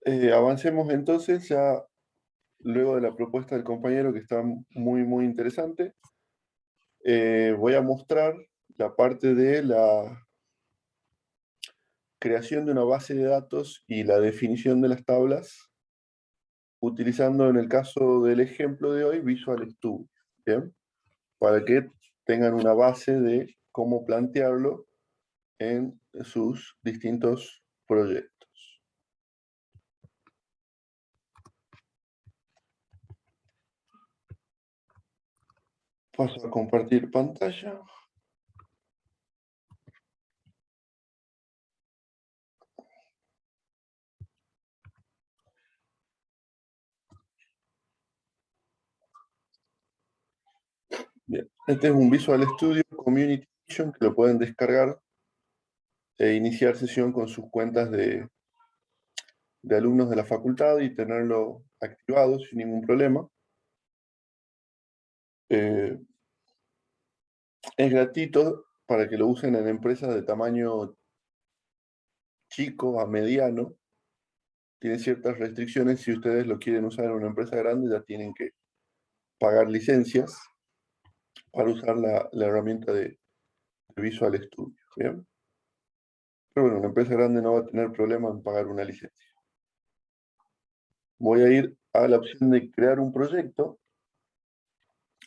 Avancemos entonces ya luego de la propuesta del compañero que está muy interesante. Voy a mostrar la parte de la creación de una base de datos y la definición de las tablas utilizando en el caso del ejemplo de hoy Visual Studio, ¿bien? Para que tengan una base de cómo plantearlo en sus distintos proyectos. Paso a compartir pantalla. Bien, este es un Visual Studio Community Edition que lo pueden descargar e iniciar sesión con sus cuentas de alumnos de la facultad y tenerlo activado sin ningún problema. Es gratuito para que lo usen en empresas de tamaño chico a mediano. Tiene ciertas restricciones. Si ustedes lo quieren usar en una empresa grande, ya tienen que pagar licencias para usar la herramienta de Visual Studio. ¿Bien? Pero bueno, una empresa grande no va a tener problema en pagar una licencia. Voy a ir a la opción de crear un proyecto.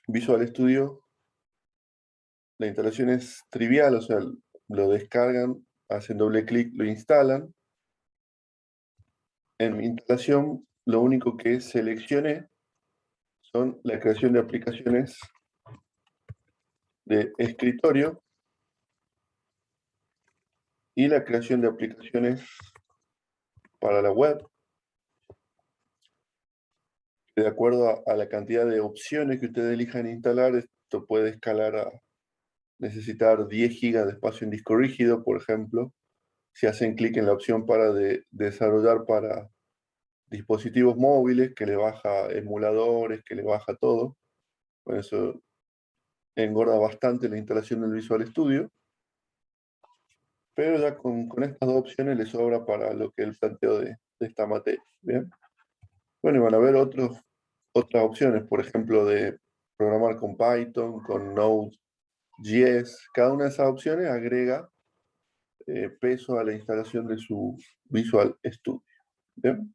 Visual Studio, la instalación es trivial, o sea, lo descargan, hacen doble clic, lo instalan. En mi instalación, lo único que seleccioné son la creación de aplicaciones de escritorio y la creación de aplicaciones para la web. De acuerdo a la cantidad de opciones que ustedes elijan instalar, esto puede escalar a necesitar 10 GB de espacio en disco rígido, por ejemplo, si hacen clic en la opción para desarrollar para dispositivos móviles, que le baja emuladores, que le baja todo. Por eso engorda bastante la instalación del Visual Studio. Pero ya con estas dos opciones le sobra para lo que él planteó de esta materia. ¿Bien? Bueno, y van a ver otras opciones, por ejemplo, de programar con Python, con Node.js. Cada una de esas opciones agrega peso a la instalación de su Visual Studio. ¿Bien?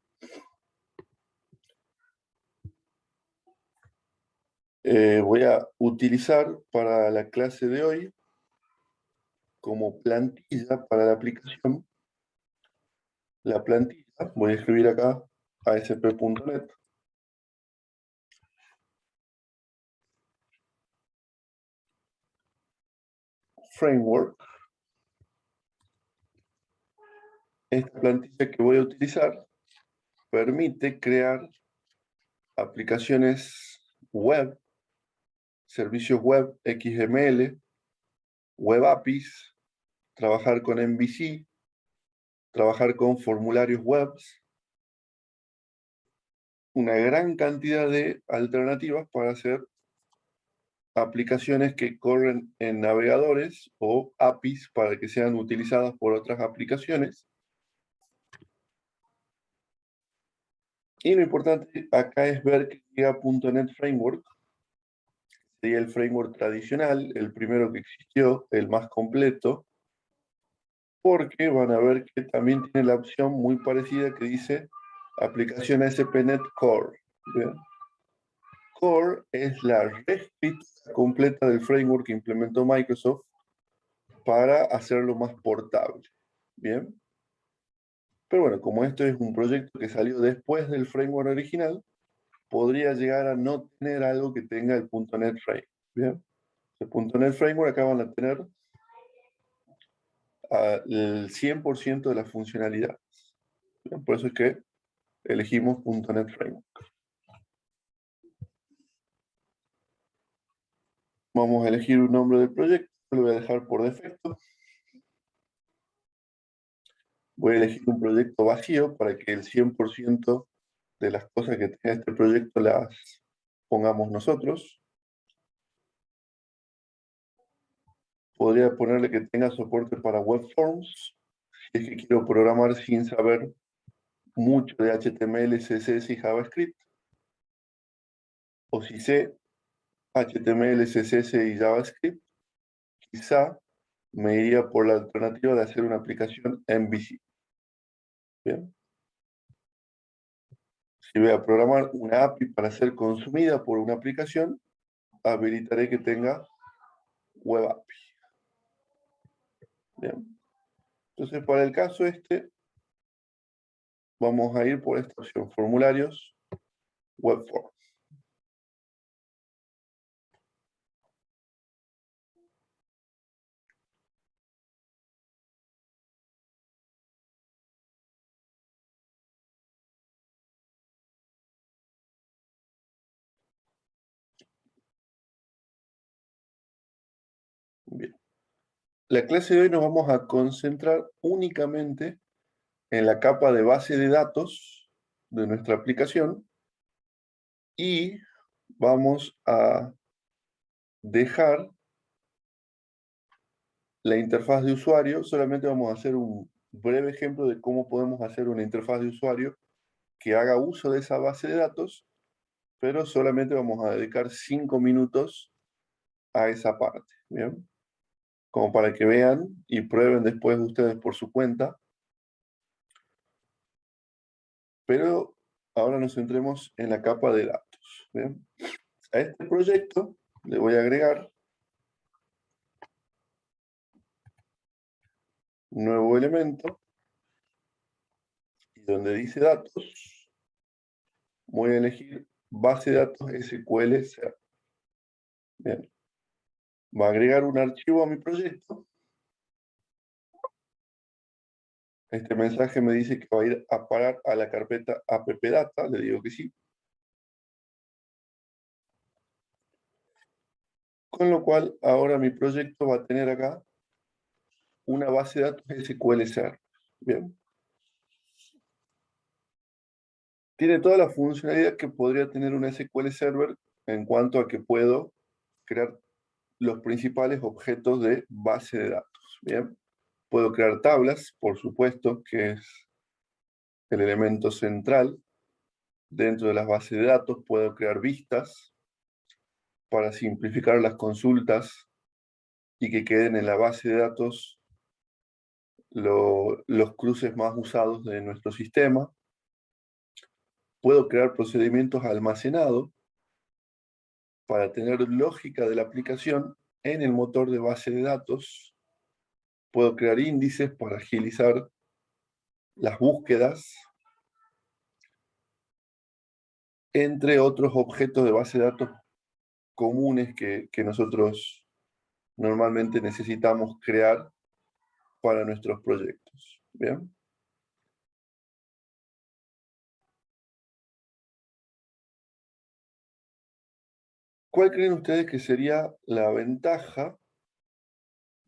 Voy a utilizar para la clase de hoy como plantilla para la aplicación. La plantilla, voy a escribir acá ASP.NET. Framework. Esta plantilla que voy a utilizar permite crear aplicaciones web, servicios web XML, web APIs, trabajar con MVC, trabajar con formularios webs, una gran cantidad de alternativas para hacer aplicaciones que corren en navegadores o APIs para que sean utilizadas por otras aplicaciones. Y lo importante acá es ver que llega .NET Framework, sería el framework tradicional, el primero que existió, el más completo, porque van a ver que también tiene la opción muy parecida que dice aplicación ASP.NET Core. ¿Bien? Core es la reescritura completa del framework que implementó Microsoft para hacerlo más portable. Bien. Pero bueno, como esto es un proyecto que salió después del framework original, podría llegar a no tener algo que tenga el .NET Framework. Bien. El .NET Framework acá van a tener el 100% de las funcionalidades. Bien. Por eso es que elegimos .NET Framework. Vamos a elegir un nombre del proyecto, lo voy a dejar por defecto. Voy a elegir un proyecto vacío para que el 100% de las cosas que tenga este proyecto las pongamos nosotros. Podría ponerle que tenga soporte para web forms, si es que quiero programar sin saber mucho de HTML, CSS y JavaScript, o si sé HTML, CSS y JavaScript, quizá me iría por la alternativa de hacer una aplicación MVC. Bien. Si voy a programar una API para ser consumida por una aplicación, habilitaré que tenga Web API. Bien. Entonces, para el caso este, vamos a ir por esta opción, formularios, Web Form. Bien. La clase de hoy nos vamos a concentrar únicamente en la capa de base de datos de nuestra aplicación y vamos a dejar la interfaz de usuario. Solamente vamos a hacer un breve ejemplo de cómo podemos hacer una interfaz de usuario que haga uso de esa base de datos, pero solamente vamos a dedicar 5 minutos a esa parte, ¿bien? Como para que vean y prueben después ustedes por su cuenta. Pero ahora nos centremos en la capa de datos, ¿bien? A este proyecto le voy a agregar un nuevo elemento y donde dice datos, voy a elegir base de datos SQL Server. Bien. Va a agregar un archivo a mi proyecto. Este mensaje me dice que va a ir a parar a la carpeta appdata, le digo que sí. Con lo cual, ahora mi proyecto va a tener acá una base de datos SQL Server. Bien. Tiene toda la funcionalidad que podría tener un SQL Server en cuanto a que puedo crear los principales objetos de base de datos. Bien. Puedo crear tablas, por supuesto, que es el elemento central dentro de las bases de datos. Puedo crear vistas para simplificar las consultas y que queden en la base de datos los cruces más usados de nuestro sistema. Puedo crear procedimientos almacenados para tener lógica de la aplicación en el motor de base de datos. Puedo crear índices para agilizar las búsquedas, entre otros objetos de base de datos comunes que nosotros normalmente necesitamos crear para nuestros proyectos. ¿Bien? ¿Cuál creen ustedes que sería la ventaja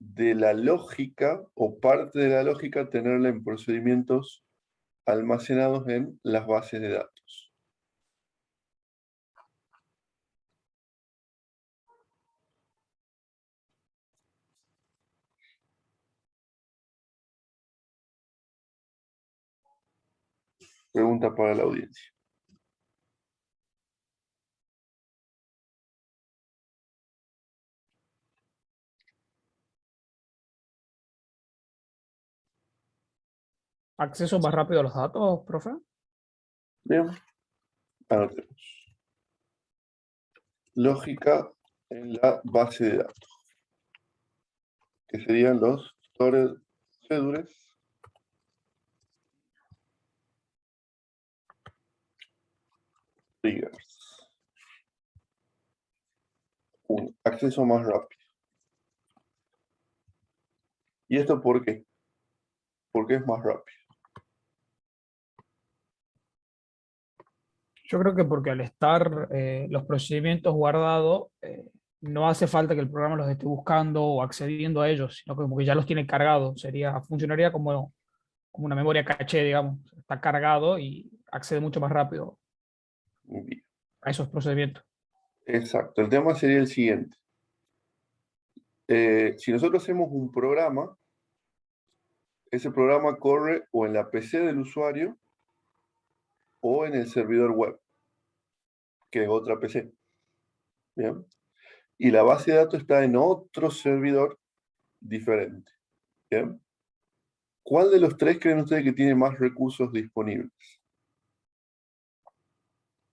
de la lógica o parte de la lógica tenerla en procedimientos almacenados en las bases de datos? Pregunta para la audiencia. Acceso más rápido a los datos, profe. Bien, anotemos. Lógica en la base de datos, que serían los stored schedules triggers. Un acceso más rápido. ¿Y esto por qué? Porque es más rápido. Yo creo que porque al estar los procedimientos guardados, no hace falta que el programa los esté buscando o accediendo a ellos, sino que como que ya los tiene cargados. Funcionaría como una memoria caché, digamos. Está cargado y accede mucho más rápido Bien. a esos procedimientos. Exacto. El tema sería el siguiente. Si nosotros hacemos un programa, ese programa corre o en la PC del usuario o en el servidor web, que es otra PC. ¿Bien? Y la base de datos está en otro servidor diferente. ¿Bien? ¿Cuál de los tres creen ustedes que tiene más recursos disponibles?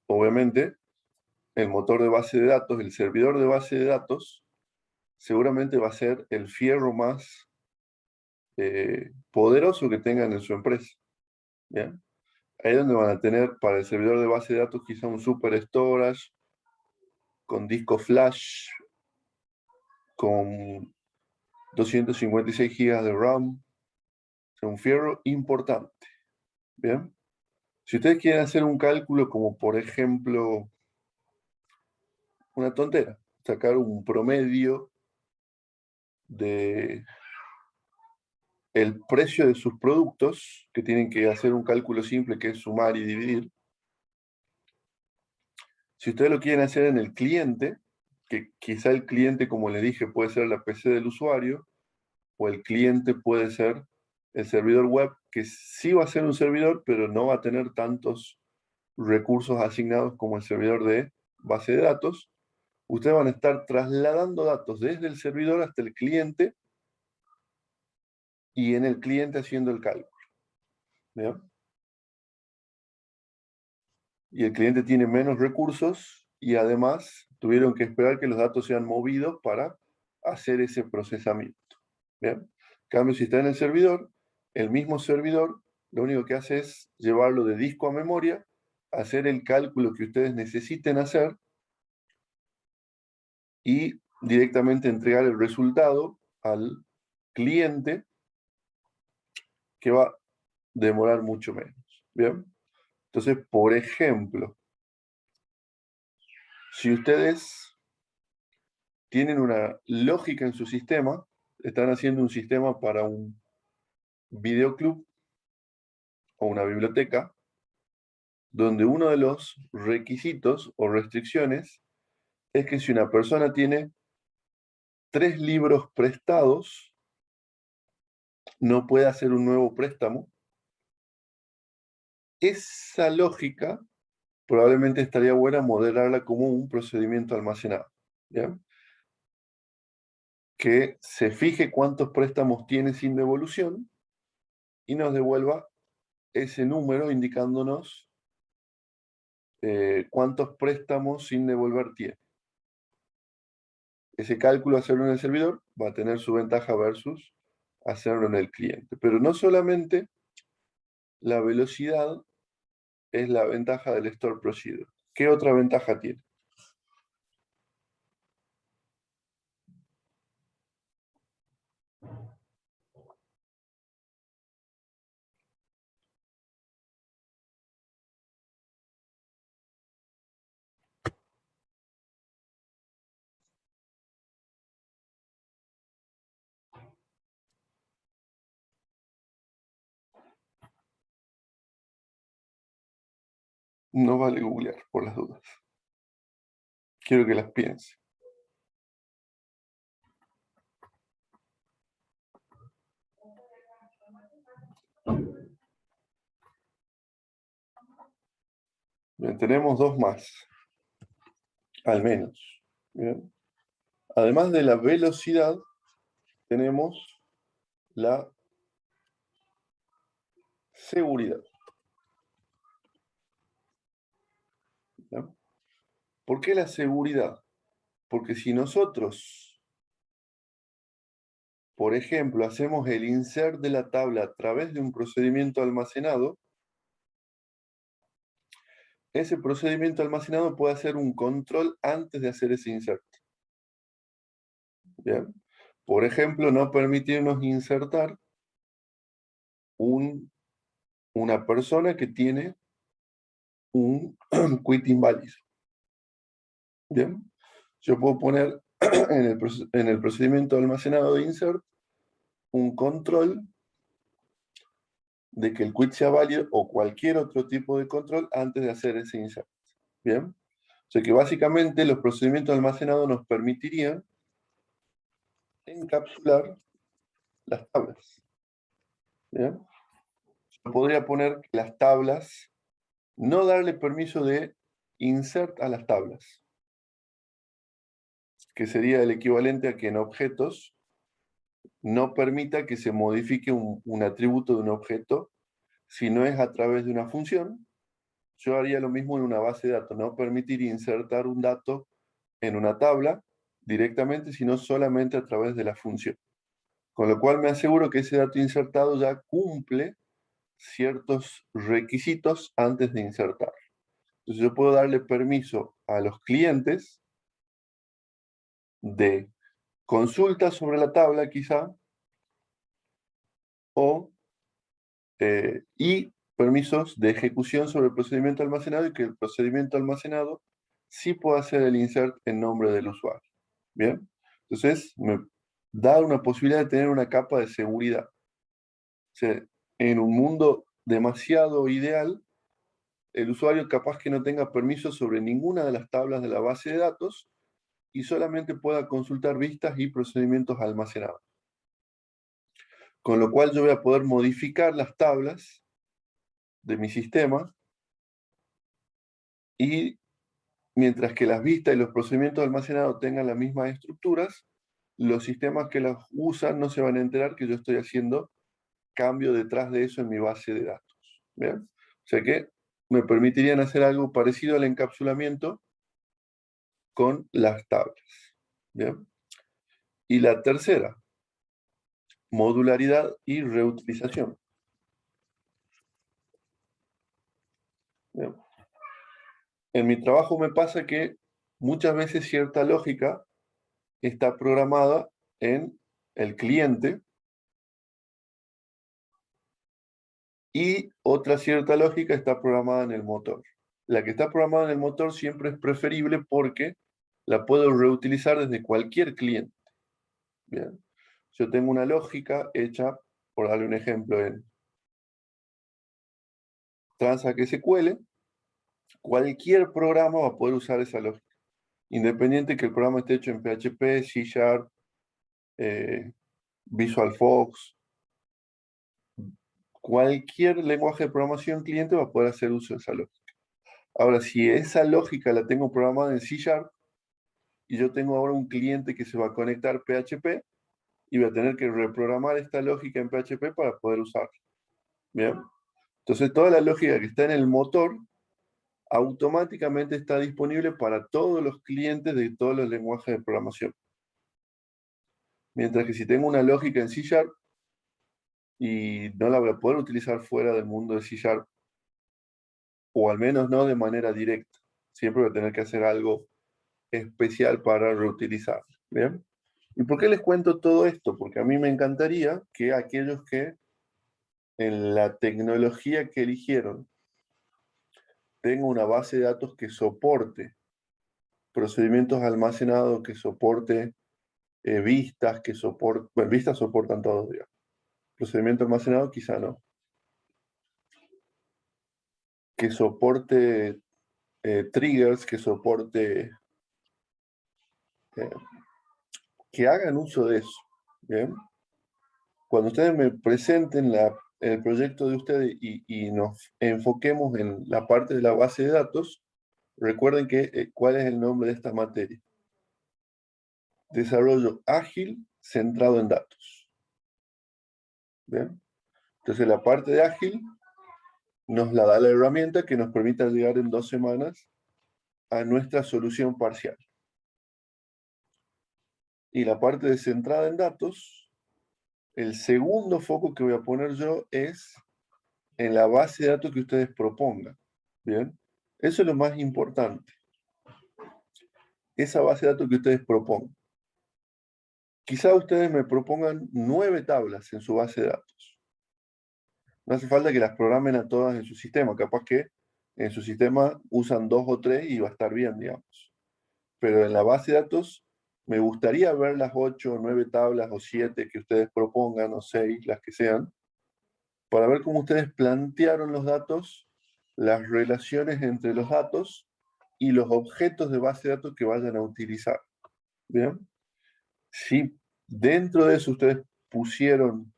Obviamente, el motor de base de datos, el servidor de base de datos, seguramente va a ser el fierro más poderoso que tengan en su empresa. ¿Bien? Ahí es donde van a tener para el servidor de base de datos quizá un super storage con disco flash, con 256 GB de RAM, un fierro importante. ¿Bien? Si ustedes quieren hacer un cálculo como por ejemplo una tontera, sacar un promedio de el precio de sus productos, que tienen que hacer un cálculo simple que es sumar y dividir. Si ustedes lo quieren hacer en el cliente, que quizá el cliente, como le dije, puede ser la PC del usuario, o el cliente puede ser el servidor web, que sí va a ser un servidor, pero no va a tener tantos recursos asignados como el servidor de base de datos. Ustedes van a estar trasladando datos desde el servidor hasta el cliente y en el cliente haciendo el cálculo. ¿Bien? Y el cliente tiene menos recursos y además tuvieron que esperar que los datos sean movidos para hacer ese procesamiento. ¿Bien? En cambio, si está en el mismo servidor, lo único que hace es llevarlo de disco a memoria, hacer el cálculo que ustedes necesiten hacer y directamente entregar el resultado al cliente, que va a demorar mucho menos. ¿Bien? Entonces, por ejemplo, si ustedes tienen una lógica en su sistema, están haciendo un sistema para un videoclub o una biblioteca, donde uno de los requisitos o restricciones es que si una persona tiene 3 libros prestados, no puede hacer un nuevo préstamo. Esa lógica probablemente estaría buena modelarla como un procedimiento almacenado. ¿Ya? Que se fije cuántos préstamos tiene sin devolución y nos devuelva ese número indicándonos cuántos préstamos sin devolver tiene. Ese cálculo hacerlo en el servidor va a tener su ventaja versus hacerlo en el cliente. Pero no solamente la velocidad es la ventaja del store procedure. ¿Qué otra ventaja tiene? No vale googlear por las dudas. Quiero que las piense. Bien, tenemos dos más, al menos. Bien. Además de la velocidad, tenemos la seguridad. ¿Ya? ¿Por qué la seguridad? Porque si nosotros, por ejemplo, hacemos el insert de la tabla a través de un procedimiento almacenado, ese procedimiento almacenado puede hacer un control antes de hacer ese insert. ¿Bien? Por ejemplo, no permitirnos insertar una persona que tiene un quit inválido. ¿Bien? Yo puedo poner en el procedimiento almacenado de insert un control de que el quit sea válido o cualquier otro tipo de control antes de hacer ese insert. ¿Bien? O sea que básicamente los procedimientos almacenados nos permitirían encapsular las tablas. ¿Bien? Yo podría poner que las tablas no darle permiso de insert a las tablas, que sería el equivalente a que en objetos no permita que se modifique un atributo de un objeto si no es a través de una función. Yo haría lo mismo en una base de datos, no permitir insertar un dato en una tabla directamente, sino solamente a través de la función. Con lo cual me aseguro que ese dato insertado ya cumple ciertos requisitos antes de insertar. Entonces yo puedo darle permiso a los clientes de consulta sobre la tabla quizá, y permisos de ejecución sobre el procedimiento almacenado, y que el procedimiento almacenado sí pueda hacer el insert en nombre del usuario. ¿Bien? Entonces me da una posibilidad de tener una capa de seguridad. O sea, en un mundo demasiado ideal, el usuario capaz que no tenga permiso sobre ninguna de las tablas de la base de datos y solamente pueda consultar vistas y procedimientos almacenados. Con lo cual yo voy a poder modificar las tablas de mi sistema, y mientras que las vistas y los procedimientos almacenados tengan las mismas estructuras, los sistemas que las usan no se van a enterar que yo estoy haciendo cambio detrás de eso en mi base de datos. ¿Bien? O sea que me permitirían hacer algo parecido al encapsulamiento con las tablas. ¿Bien? Y la tercera, modularidad y reutilización. ¿Bien? En mi trabajo me pasa que muchas veces cierta lógica está programada en el cliente y otra cierta lógica está programada en el motor. La que está programada en el motor siempre es preferible porque la puedo reutilizar desde cualquier cliente. Bien. Yo tengo una lógica hecha, por darle un ejemplo, en Transact SQL. Cualquier programa va a poder usar esa lógica, independiente que el programa esté hecho en PHP, C Sharp, Visual Fox. Cualquier lenguaje de programación cliente va a poder hacer uso de esa lógica. Ahora, si esa lógica la tengo programada en C Sharp y yo tengo ahora un cliente que se va a conectar PHP, y voy a tener que reprogramar esta lógica en PHP para poder usarla. ¿Bien? Entonces, toda la lógica que está en el motor automáticamente está disponible para todos los clientes de todos los lenguajes de programación. Mientras que si tengo una lógica en C Sharp y no la voy a poder utilizar fuera del mundo de C Sharp, o al menos no de manera directa, siempre voy a tener que hacer algo especial para reutilizar. ¿Bien? ¿Y por qué les cuento todo esto? Porque a mí me encantaría que aquellos que en la tecnología que eligieron tengan una base de datos que soporte procedimientos almacenados, que soporte vistas, que soporte, bueno, vistas soportan todos, digamos. Procedimiento almacenado quizá no. Que soporte triggers, que soporte, eh, que hagan uso de eso. ¿Bien? Cuando ustedes me presenten el proyecto de ustedes y nos enfoquemos en la parte de la base de datos, recuerden que cuál es el nombre de esta materia. Desarrollo ágil centrado en datos. ¿Bien? Entonces la parte de ágil nos la da la herramienta que nos permita llegar en 2 semanas a nuestra solución parcial. Y la parte de centrada en datos, el segundo foco que voy a poner yo es en la base de datos que ustedes propongan. ¿Bien? Eso es lo más importante. Esa base de datos que ustedes propongan. Quizá ustedes me propongan 9 tablas en su base de datos. No hace falta que las programen a todas en su sistema. Capaz que en su sistema usan 2 o 3 y va a estar bien, digamos. Pero en la base de datos me gustaría ver las 8 o 9 tablas o 7 que ustedes propongan, o 6, las que sean, para ver cómo ustedes plantearon los datos, las relaciones entre los datos y los objetos de base de datos que vayan a utilizar. ¿Bien? Si dentro de eso ustedes pusieron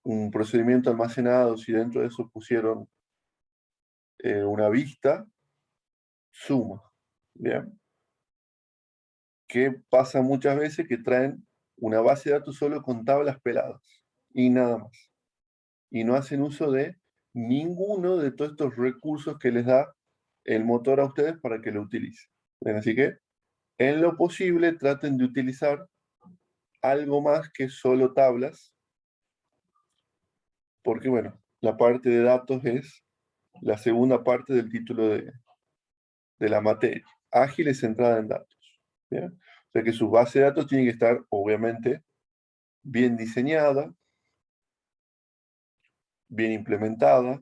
un procedimiento almacenado, si dentro de eso pusieron una vista, suma. ¿Bien? Que pasa muchas veces que traen una base de datos solo con tablas peladas y nada más. Y no hacen uso de ninguno de todos estos recursos que les da el motor a ustedes para que lo utilicen. Bien, así que en lo posible traten de utilizar algo más que solo tablas, porque bueno, la parte de datos es la segunda parte del título de la materia. Ágil es centrada en datos. ¿Bien? O sea que su base de datos tiene que estar, obviamente, bien diseñada, bien implementada,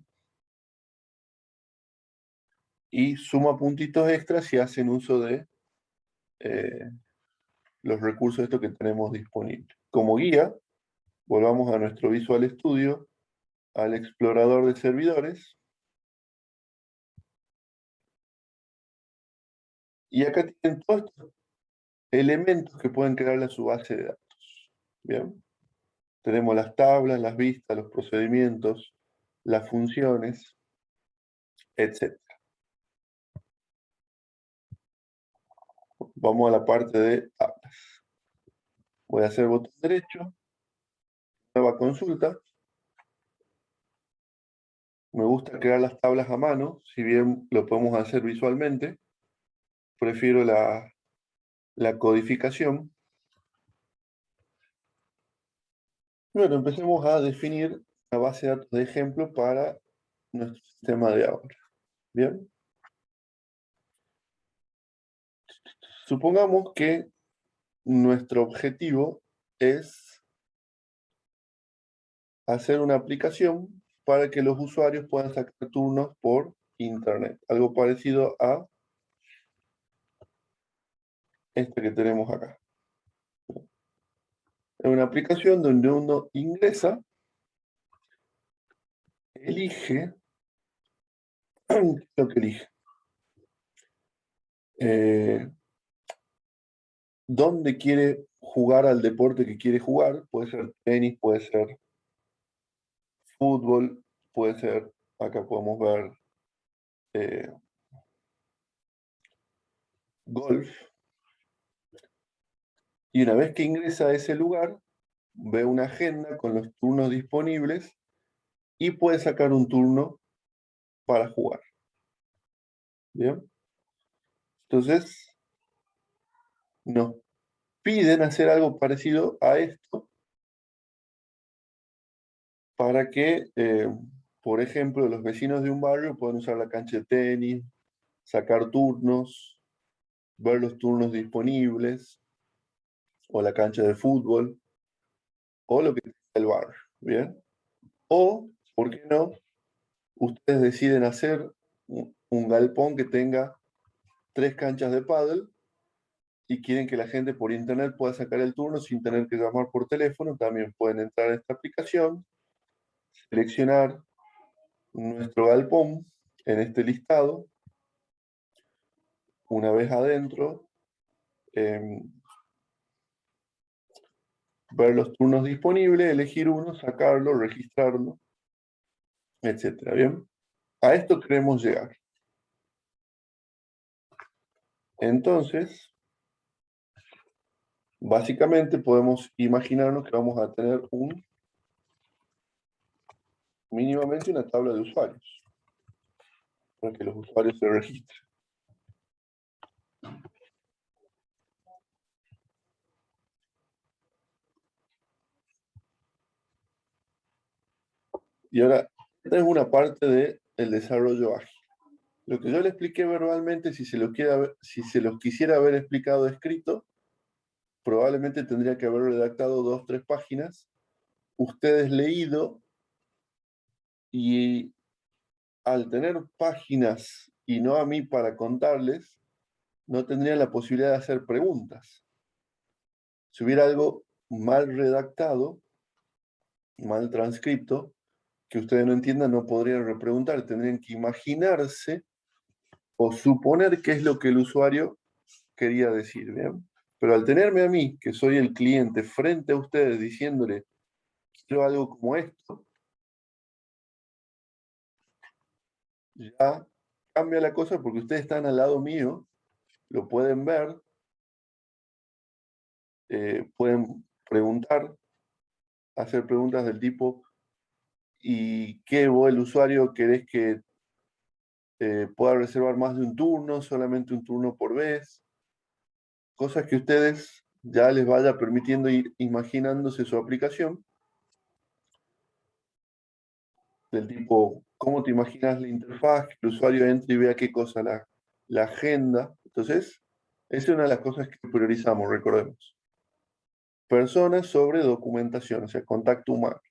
y suma puntitos extras si hacen uso de los recursos estos que tenemos disponibles. Como guía, volvamos a nuestro Visual Studio, al explorador de servidores, y acá tienen todos estos elementos que pueden crearle a su base de datos. ¿Bien? Tenemos las tablas, las vistas, los procedimientos, las funciones, etc. Vamos a la parte de tablas. Voy a hacer botón derecho, nueva consulta. Me gusta crear las tablas a mano, si bien lo podemos hacer visualmente. Prefiero la codificación. Bueno, empecemos a definir una base de datos de ejemplo para nuestro sistema de ahora. Bien. Supongamos que nuestro objetivo es hacer una aplicación para que los usuarios puedan sacar turnos por internet. Algo parecido a este que tenemos acá. Es una aplicación donde uno ingresa, elige lo que elige. Dónde quiere jugar al deporte que quiere jugar. Puede ser tenis, puede ser fútbol, puede ser, acá podemos ver golf. Y una vez que ingresa a ese lugar, ve una agenda con los turnos disponibles y puede sacar un turno para jugar. ¿Bien? Entonces, nos piden hacer algo parecido a esto para que, por ejemplo, los vecinos de un barrio puedan usar la cancha de tenis, sacar turnos, ver los turnos disponibles, o la cancha de fútbol, o lo que tenga el barrio. ¿Bien? O, ¿por qué no? Ustedes deciden hacer un galpón que tenga 3 canchas de pádel y quieren que la gente por internet pueda sacar el turno sin tener que llamar por teléfono. También pueden entrar a esta aplicación, seleccionar nuestro galpón en este listado. Una vez adentro, ver los turnos disponibles, elegir uno, sacarlo, registrarlo, etcétera. Bien, a esto queremos llegar. Entonces, básicamente podemos imaginarnos que vamos a tener mínimamente una tabla de usuarios para que los usuarios se registren. Y ahora, esta es una parte del desarrollo ágil. Lo que yo le expliqué verbalmente, si se los quisiera haber explicado escrito, probablemente tendría que haber redactado 2 o 3 páginas, ustedes leído, y al tener páginas y no a mí para contarles, no tendrían la posibilidad de hacer preguntas. Si hubiera algo mal redactado, mal transcrito, que ustedes no entiendan, no podrían repreguntar, tendrían que imaginarse o suponer qué es lo que el usuario quería decir, ¿bien? Pero al tenerme a mí, que soy el cliente, frente a ustedes diciéndole, quiero algo como esto, ya cambia la cosa porque ustedes están al lado mío, lo pueden ver, pueden preguntar, hacer preguntas del tipo, ¿y qué vos, el usuario, querés que pueda reservar más de un turno, solamente un turno por vez? Cosas que ustedes ya les vaya permitiendo ir imaginándose su aplicación, del tipo, ¿cómo te imaginas la interfaz? Que el usuario entre y vea qué cosa, la agenda. Entonces, esa es una de las cosas que priorizamos, recordemos. Personas sobre documentación, o sea, contacto humano.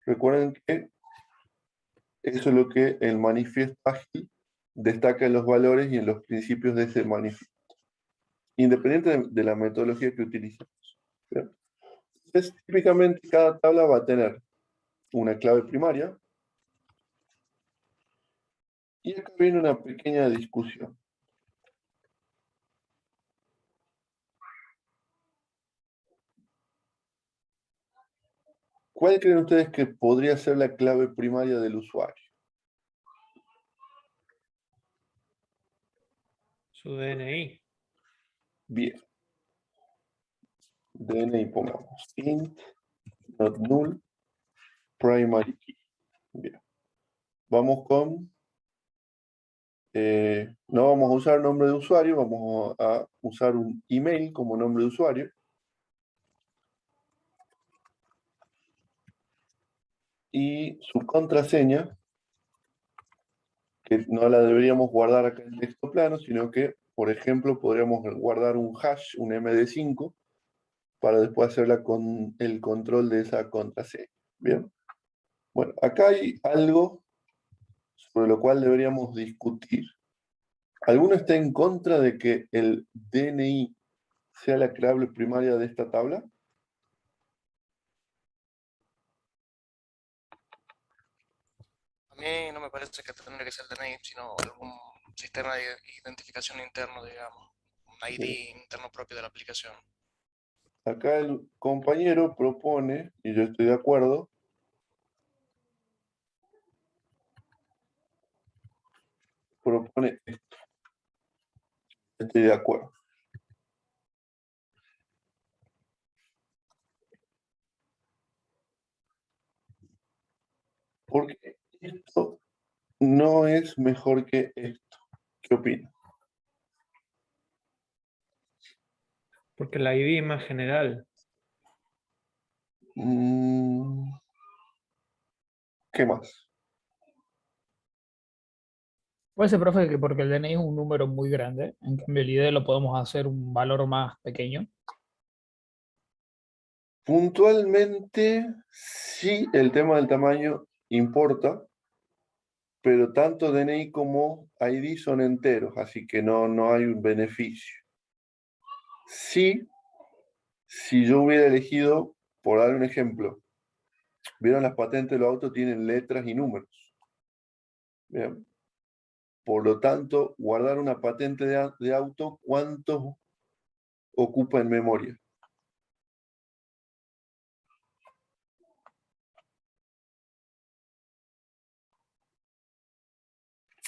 Recuerden que eso es lo que el manifiesto ágil destaca en los valores y en los principios de ese manifiesto, independiente de la metodología que utilicemos. ¿Bien? Entonces, típicamente cada tabla va a tener una clave primaria y acá viene una pequeña discusión. ¿Cuál creen ustedes que podría ser la clave primaria del usuario? Su DNI. Bien, DNI pongamos int, not null, primary key. Bien, vamos con, no vamos a usar nombre de usuario, vamos a usar un email como nombre de usuario. Y su contraseña, que no la deberíamos guardar acá en texto plano, sino que, por ejemplo, podríamos guardar un hash, un MD5, para después hacerla con el control de esa contraseña. Bien. Bueno, acá hay algo sobre lo cual deberíamos discutir. ¿Alguno está en contra de que el DNI sea la clave primaria de esta tabla? A mí no me parece que tendría que ser el DNI, sino algún sistema de identificación interno, digamos, un Bien. ID interno propio de la aplicación. Acá el compañero propone, y yo estoy de acuerdo, propone esto. Estoy de acuerdo. Porque esto no es mejor que esto. ¿Qué opinas? Porque la ID es más general. ¿Qué más? Puede ser, profe, que porque el DNI es un número muy grande, en cambio el ID lo podemos hacer un valor más pequeño. Puntualmente, sí, el tema del tamaño importa, pero tanto DNI como ID son enteros, así que no hay un beneficio. Sí, si yo hubiera elegido, por dar un ejemplo, vieron las patentes de los autos tienen letras y números. Bien. Por lo tanto, guardar una patente de auto, ¿cuánto ocupa en memoria?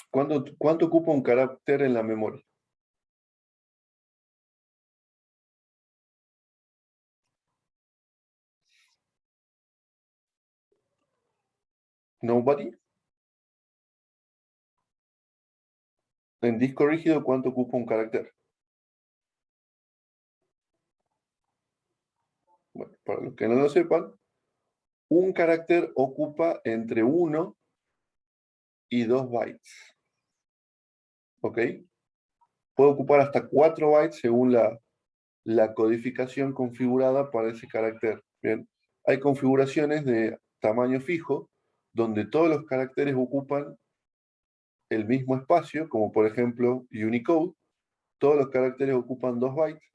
¿Cuánto ocupa un carácter en la memoria? Nobody. En disco rígido, ¿cuánto ocupa un carácter? Bueno, para los que no lo sepan, un carácter ocupa entre 1 y 2 bytes. ¿Ok? Puede ocupar hasta 4 bytes según la codificación configurada para ese carácter. Bien, hay configuraciones de tamaño fijo donde todos los caracteres ocupan el mismo espacio, como por ejemplo Unicode, todos los caracteres ocupan 2 bytes,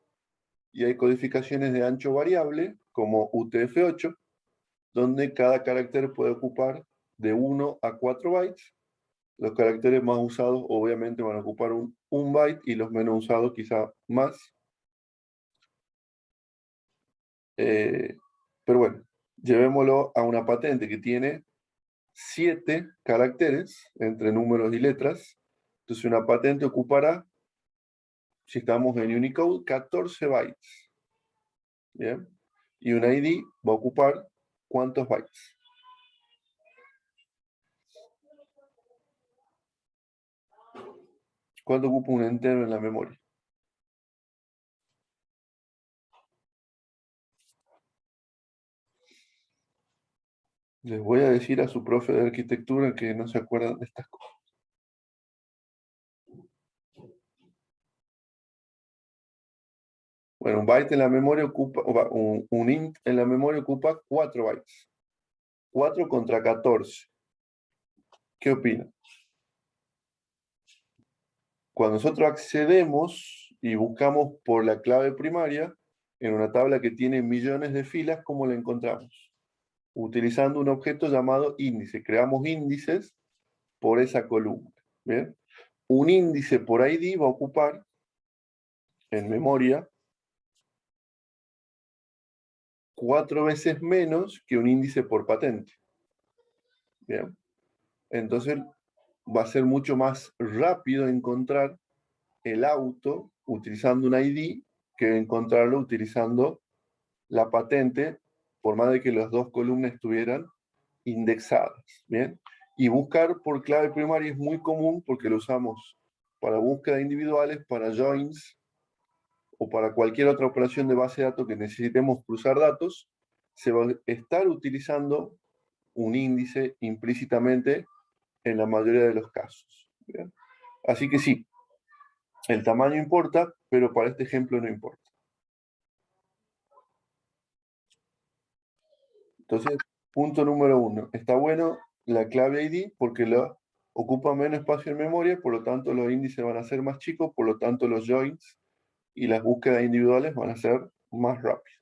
y hay codificaciones de ancho variable, como UTF-8, donde cada carácter puede ocupar de 1 a 4 bytes. Los caracteres más usados obviamente van a ocupar un byte y los menos usados quizá más. Pero bueno, llevémoslo a una patente que tiene 7 caracteres entre números y letras. Entonces una patente ocupará, si estamos en Unicode, 14 bytes. ¿Bien? Y una ID va a ocupar ¿cuántos bytes? ¿Cuánto ocupa un entero en la memoria? Les voy a decir a su profe de arquitectura que no se acuerdan de estas cosas. Bueno, un byte en la memoria ocupa, un int en la memoria ocupa 4 bytes. 4 contra 14. ¿Qué opinan? Cuando nosotros accedemos y buscamos por la clave primaria, en una tabla que tiene millones de filas, ¿cómo la encontramos? Utilizando un objeto llamado índice. Creamos índices por esa columna. ¿Bien? Un índice por ID va a ocupar en memoria 4 veces menos que un índice por patente. ¿Bien? Entonces va a ser mucho más rápido encontrar el auto utilizando un ID que encontrarlo utilizando la patente, por más de que las dos columnas estuvieran indexadas. ¿Bien? Y buscar por clave primaria es muy común porque lo usamos para búsqueda individuales, para joins o para cualquier otra operación de base de datos que necesitemos cruzar datos. Se va a estar utilizando un índice implícitamente en la mayoría de los casos. ¿Bien? Así que sí, el tamaño importa, pero para este ejemplo no importa. Entonces, punto número 1. Está bueno la clave ID porque ocupa menos espacio en memoria, por lo tanto los índices van a ser más chicos, por lo tanto los joins y las búsquedas individuales van a ser más rápidas.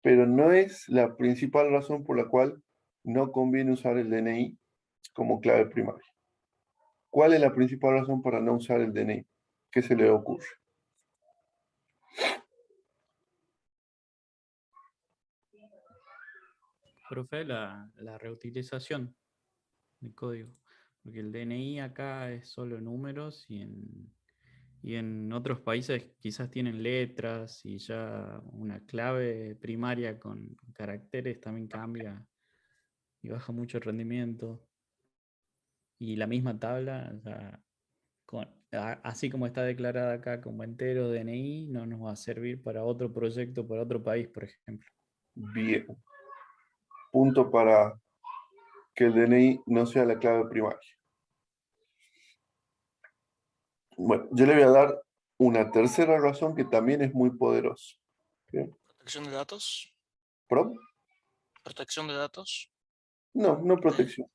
Pero no es la principal razón por la cual no conviene usar el DNI como clave primaria. ¿Cuál es la principal razón para no usar el DNI? ¿Qué se le ocurre? Profe, la reutilización del código. Porque el DNI acá es solo números y en otros países quizás tienen letras y ya una clave primaria con caracteres también cambia y baja mucho el rendimiento. Y la misma tabla, o sea, así como está declarada acá como entero DNI, no nos va a servir para otro proyecto, para otro país, por ejemplo. Bien. Punto para que el DNI no sea la clave primaria. Bueno, yo le voy a dar una tercera razón que también es muy poderosa. ¿Bien? Protección de datos. ¿Pro? Protección de datos. No, no protección.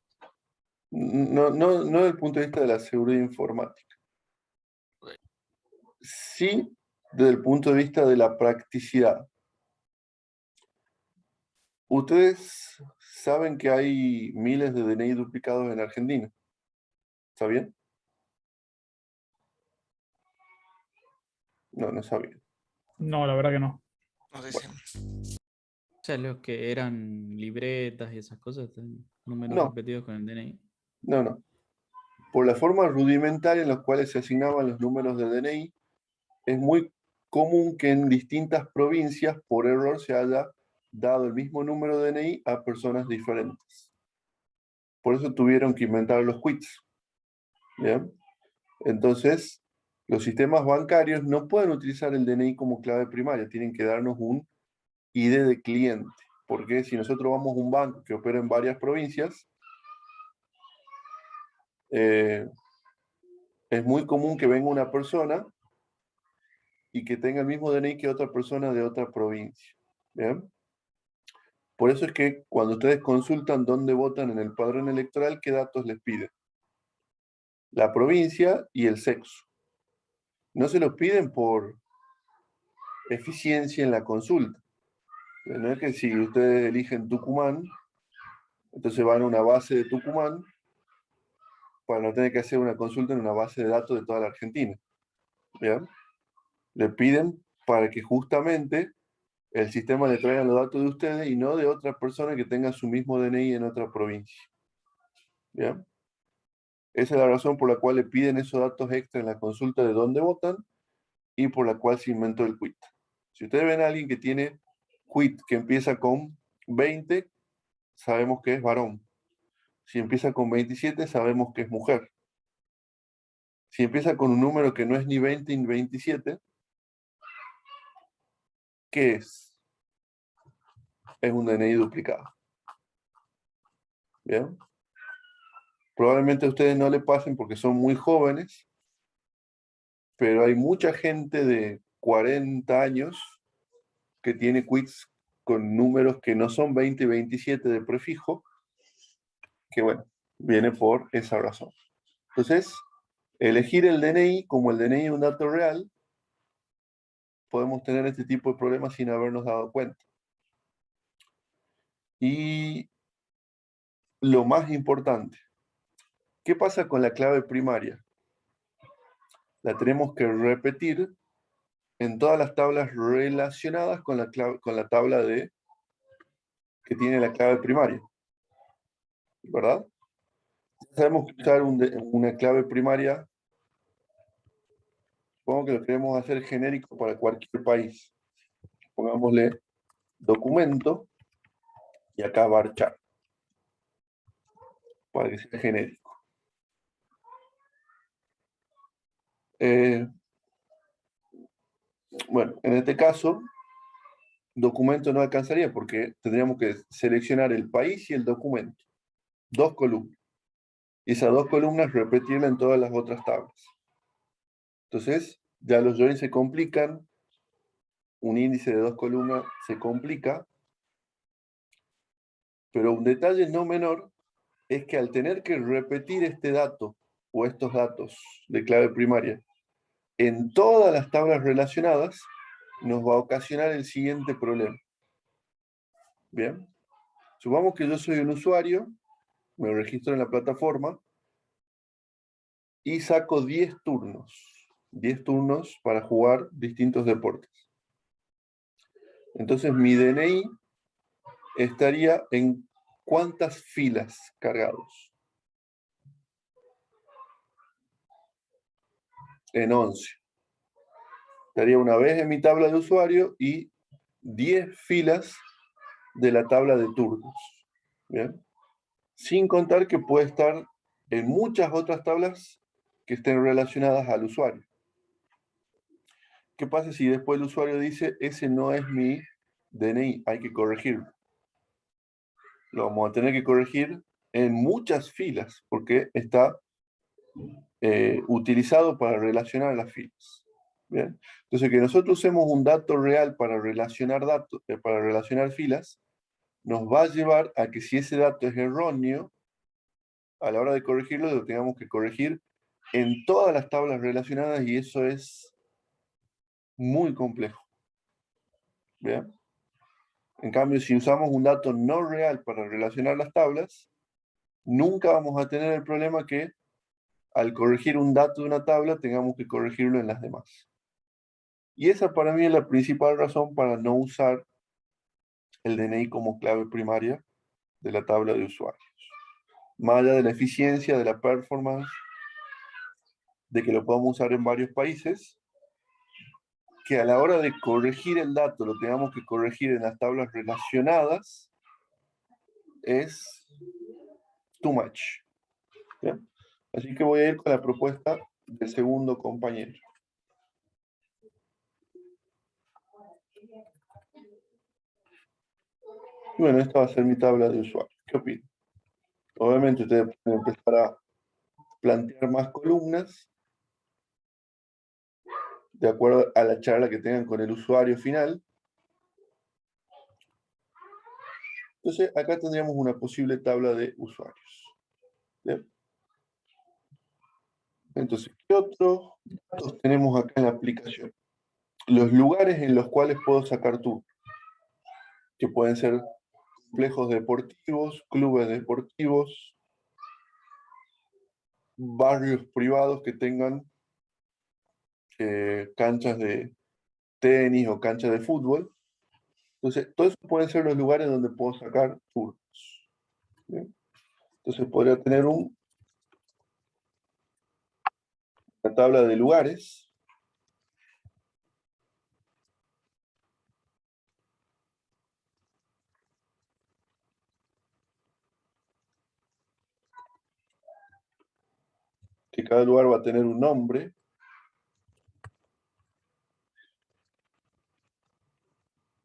No, no, no desde el punto de vista de la seguridad informática. Ok. Sí, desde el punto de vista de la practicidad. Ustedes saben que hay miles de DNI duplicados en Argentina. ¿Sabían? No, no sabían. No, la verdad que no. Nos dicen. O sea, los que eran libretas y esas cosas, números No, repetidos con el DNI. no, no. Por la forma rudimentaria en la cual se asignaban los números de DNI, es muy común que en distintas provincias, por error, se haya dado el mismo número de DNI a personas diferentes. Por eso tuvieron que inventar los quits. ¿Bien? Entonces, los sistemas bancarios no pueden utilizar el DNI como clave primaria, tienen que darnos un ID de cliente. Porque si nosotros vamos a un banco que opera en varias provincias, es muy común que venga una persona y que tenga el mismo DNI que otra persona de otra provincia. ¿Bien? Por eso es que cuando ustedes consultan dónde votan en el padrón electoral, ¿qué datos les piden? La provincia y el sexo. No se los piden por eficiencia en la consulta. No es que si ustedes eligen Tucumán, entonces van a una base de Tucumán para no tener que hacer una consulta en una base de datos de toda la Argentina. ¿Bien? Le piden para que justamente el sistema le traiga los datos de ustedes y no de otra persona que tenga su mismo DNI en otra provincia. ¿Bien? Esa es la razón por la cual le piden esos datos extra en la consulta de dónde votan y por la cual se inventó el quit. Si ustedes ven a alguien que tiene quit que empieza con 20, sabemos que es varón. Si empieza con 27, sabemos que es mujer. Si empieza con un número que no es ni 20 ni 27, ¿qué es? Es un DNI duplicado. ¿Bien? Probablemente a ustedes no le pasen porque son muy jóvenes, pero hay mucha gente de 40 años que tiene quits con números que no son 20 y 27 de prefijo, que bueno, viene por esa razón. Entonces, elegir el DNI como el DNI de un dato real, podemos tener este tipo de problemas sin habernos dado cuenta. Y lo más importante, ¿qué pasa con la clave primaria? La tenemos que repetir en todas las tablas relacionadas con la tabla que tiene la clave primaria, ¿verdad? Sabemos que usar una clave primaria, supongo que lo queremos hacer genérico para cualquier país. Pongámosle documento y acá varchar, para que sea genérico. Bueno, en este caso, documento no alcanzaría porque tendríamos que seleccionar el país y el documento. 2 columnas. Y esas 2 columnas repetirla en todas las otras tablas. Entonces, ya los joins se complican. Un índice de 2 columnas se complica. Pero un detalle no menor es que al tener que repetir este dato o estos datos de clave primaria en todas las tablas relacionadas, nos va a ocasionar el siguiente problema. Bien, supongamos que yo soy un usuario, me registro en la plataforma y saco 10 turnos para jugar distintos deportes. Entonces mi DNI estaría en ¿cuántas filas cargados? En 11. Estaría una vez en mi tabla de usuario y 10 filas de la tabla de turnos. ¿Bien? Sin contar que puede estar en muchas otras tablas que estén relacionadas al usuario. ¿Qué pasa si después el usuario dice, ese no es mi DNI, hay que corregirlo? Lo vamos a tener que corregir en muchas filas porque está utilizado para relacionar las filas. ¿Bien? Entonces, que nosotros usemos un dato real para relacionar datos, para relacionar filas, nos va a llevar a que si ese dato es erróneo, a la hora de corregirlo, lo tengamos que corregir en todas las tablas relacionadas y eso es muy complejo. ¿Bien? En cambio, si usamos un dato no real para relacionar las tablas, nunca vamos a tener el problema que al corregir un dato de una tabla tengamos que corregirlo en las demás. Y esa para mí es la principal razón para no usar el DNI como clave primaria de la tabla de usuarios. Más allá de la eficiencia, de la performance, de que lo podamos usar en varios países, que a la hora de corregir el dato lo tengamos que corregir en las tablas relacionadas, es too much. ¿Bien? Así que voy a ir con la propuesta del segundo compañero. Y bueno, esta va a ser mi tabla de usuarios. ¿Qué opinan? Obviamente ustedes pueden empezar a plantear más columnas de acuerdo a la charla que tengan con el usuario final. Entonces, acá tendríamos una posible tabla de usuarios. ¿Bien? Entonces, ¿qué otros datos tenemos acá en la aplicación? Los lugares en los cuales puedo sacar turnos, que pueden ser complejos deportivos, clubes deportivos, barrios privados que tengan canchas de tenis o canchas de fútbol. Entonces, todos esos pueden ser los lugares donde puedo sacar turnos. ¿Bien? Entonces podría tener una tabla de lugares. Que cada lugar va a tener un nombre.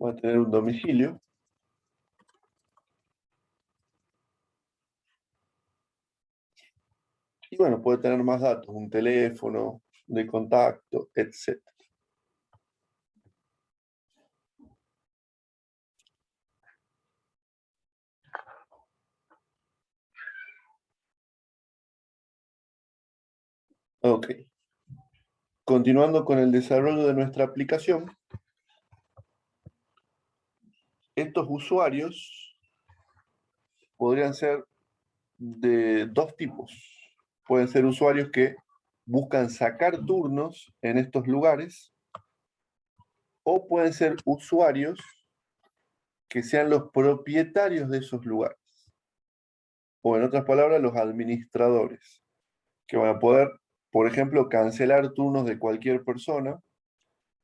Va a tener un domicilio. Y bueno, puede tener más datos, un teléfono de contacto, etc. Ok. Continuando con el desarrollo de nuestra aplicación, estos usuarios podrían ser de dos tipos. Pueden ser usuarios que buscan sacar turnos en estos lugares, o pueden ser usuarios que sean los propietarios de esos lugares. O en otras palabras, los administradores, que van a poder, por ejemplo, cancelar turnos de cualquier persona,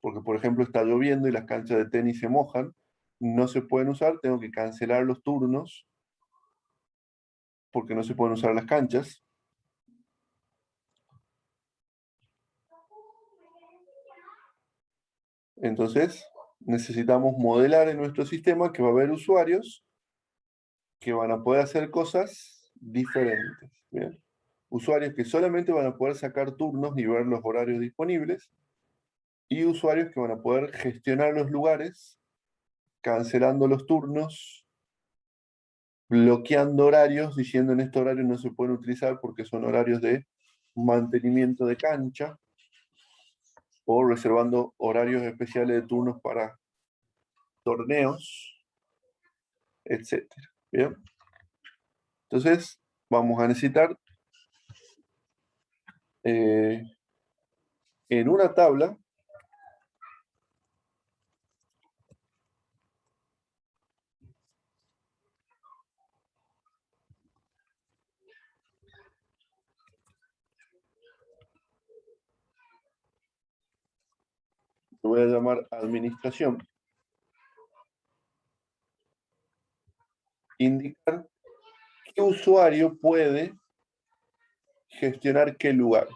porque por ejemplo está lloviendo y las canchas de tenis se mojan, no se pueden usar, tengo que cancelar los turnos porque no se pueden usar las canchas. Entonces, necesitamos modelar en nuestro sistema que va a haber usuarios que van a poder hacer cosas diferentes. ¿Bien? Usuarios que solamente van a poder sacar turnos y ver los horarios disponibles, y usuarios que van a poder gestionar los lugares, cancelando los turnos, bloqueando horarios, diciendo en este horario no se pueden utilizar porque son horarios de mantenimiento de cancha, o reservando horarios especiales de turnos para torneos, etc. ¿Bien? Entonces, vamos a necesitar en una tabla que voy a llamar administración, indicar qué usuario puede gestionar qué lugares.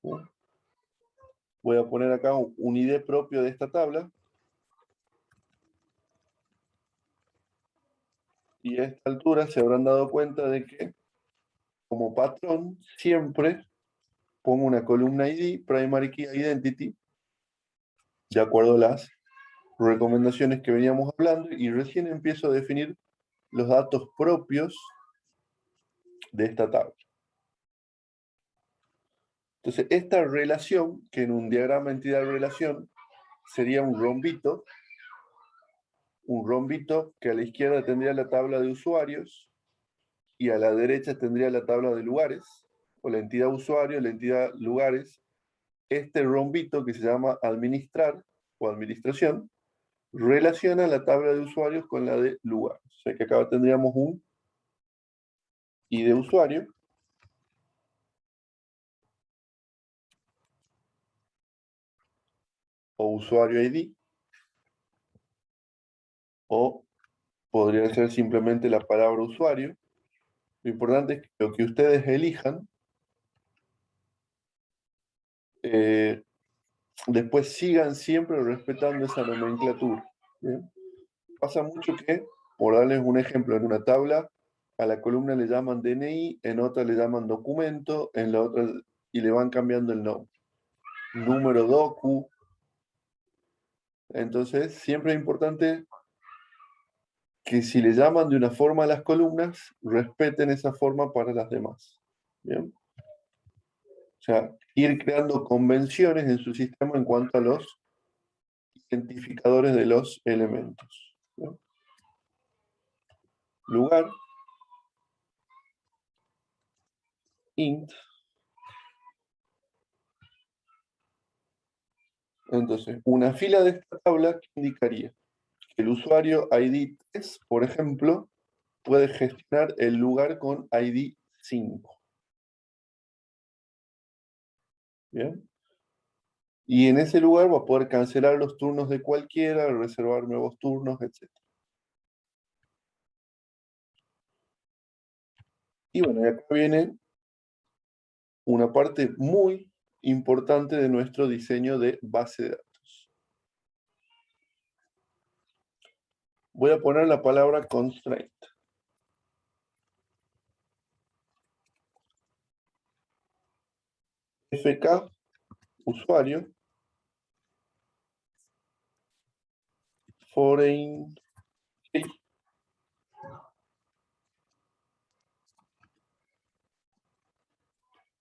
¿No? Voy a poner acá un ID propio de esta tabla. Y a esta altura se habrán dado cuenta de que como patrón siempre pongo una columna ID, Primary Key Identity, de acuerdo a las recomendaciones que veníamos hablando, y recién empiezo a definir los datos propios de esta tabla. Entonces, esta relación, que en un diagrama entidad-relación sería un rombito que a la izquierda tendría la tabla de usuarios y a la derecha tendría la tabla de lugares, o la entidad usuario, la entidad lugares. Este rombito, que se llama administrar o administración, relaciona la tabla de usuarios con la de lugares. O sea que acá tendríamos un ID usuario, o usuario ID, o podría ser simplemente la palabra usuario. Lo importante es que lo que ustedes elijan después sigan siempre respetando esa nomenclatura. ¿Bien? Pasa mucho que, por darles un ejemplo, en una tabla a la columna le llaman DNI, en otra le llaman documento, en la otra, y le van cambiando el nombre. Número docu. Entonces, siempre es importante que si le llaman de una forma a las columnas, respeten esa forma para las demás. ¿Bien? O sea, ir creando convenciones en su sistema en cuanto a los identificadores de los elementos. ¿No? Lugar, int. Entonces, una fila de esta tabla que indicaría que el usuario ID 3, por ejemplo, puede gestionar el lugar con ID 5. ¿Bien? Y en ese lugar va a poder cancelar los turnos de cualquiera, reservar nuevos turnos, etc. Y bueno, y acá viene una parte muy importante de nuestro diseño de base de datos. Voy a poner la palabra constraint. FK, usuario, foreign key,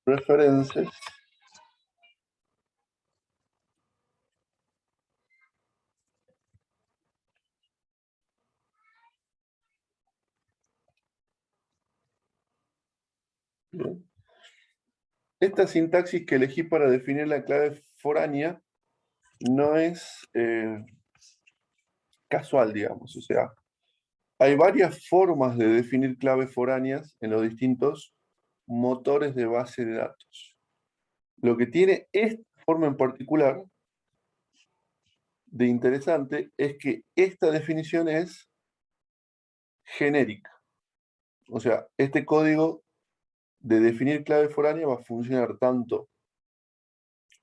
references, ¿bien? Esta sintaxis que elegí para definir la clave foránea no es casual, digamos. O sea, hay varias formas de definir claves foráneas en los distintos motores de base de datos. Lo que tiene esta forma en particular de interesante es que esta definición es genérica. O sea, este código de definir clave foránea va a funcionar tanto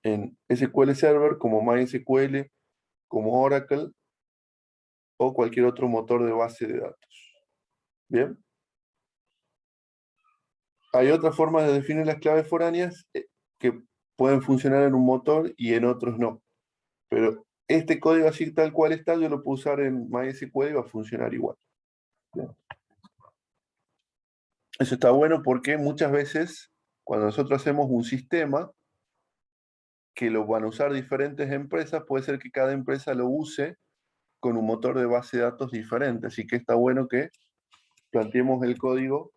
en SQL Server como MySQL, como Oracle o cualquier otro motor de base de datos. ¿Bien? Hay otras formas de definir las claves foráneas que pueden funcionar en un motor y en otros no. Pero este código así tal cual está, yo lo puedo usar en MySQL y va a funcionar igual. ¿Bien? Eso está bueno porque muchas veces cuando nosotros hacemos un sistema que lo van a usar diferentes empresas, puede ser que cada empresa lo use con un motor de base de datos diferente. Así que está bueno que planteemos el código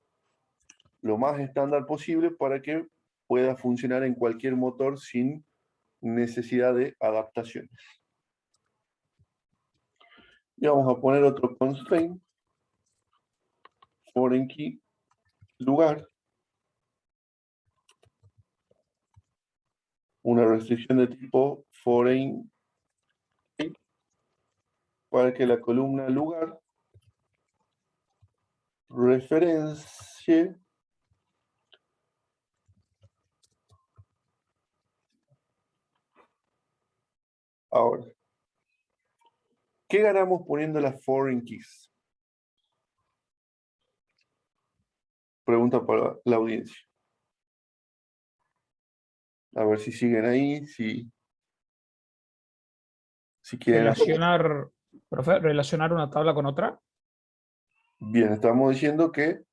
lo más estándar posible para que pueda funcionar en cualquier motor sin necesidad de adaptaciones. Y vamos a poner otro constraint, foreign key, lugar, una restricción de tipo foreign key para que la columna lugar referencie ahora. ¿Qué ganamos poniendo las foreign keys? Pregunta para la audiencia. A ver si siguen ahí, si quieren hacer. Relacionar, profe, relacionar una tabla con otra. Bien, estamos diciendo que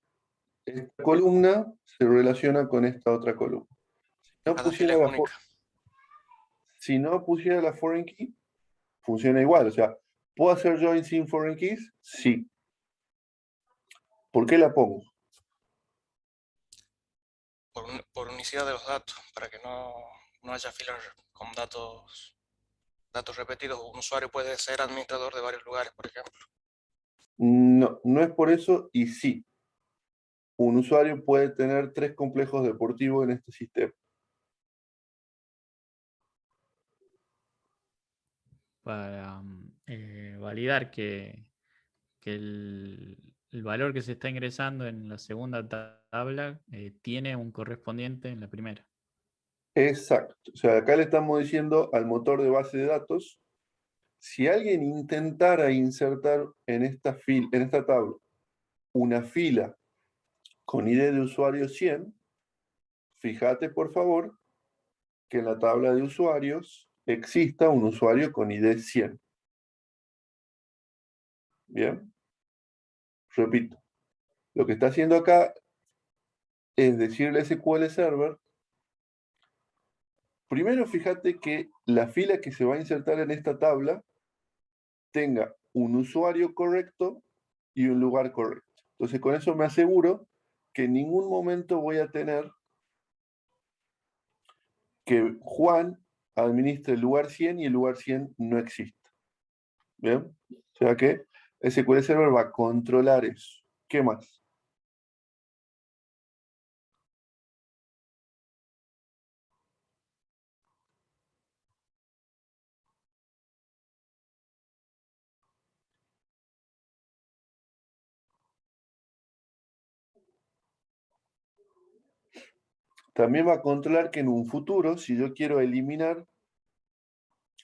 esta columna se relaciona con esta otra columna. Cada fila es única. Si no pusiera la foreign key, funciona igual. O sea, ¿puedo hacer join sin foreign keys? Sí. ¿Por qué la pongo? Por unicidad de los datos, para que no haya filas con datos repetidos. Un usuario puede ser administrador de varios lugares, por ejemplo. No, no es por eso y sí. Un usuario puede tener 3 complejos deportivos en este sistema. Para validar que el valor que se está ingresando en la segunda tabla tiene un correspondiente en la primera. Exacto. O sea, acá le estamos diciendo al motor de base de datos, si alguien intentara insertar en esta tabla una fila con ID de usuario 100, fíjate por favor que en la tabla de usuarios exista un usuario con ID 100. Bien. Repito. Lo que está haciendo acá es decirle a SQL Server, primero fíjate que la fila que se va a insertar en esta tabla tenga un usuario correcto y un lugar correcto. Entonces con eso me aseguro que en ningún momento voy a tener que Juan administre el lugar 100 y el lugar 100 no exista. ¿Bien? O sea que SQL Server va a controlar eso. ¿Qué más? También va a controlar que en un futuro, si yo quiero eliminar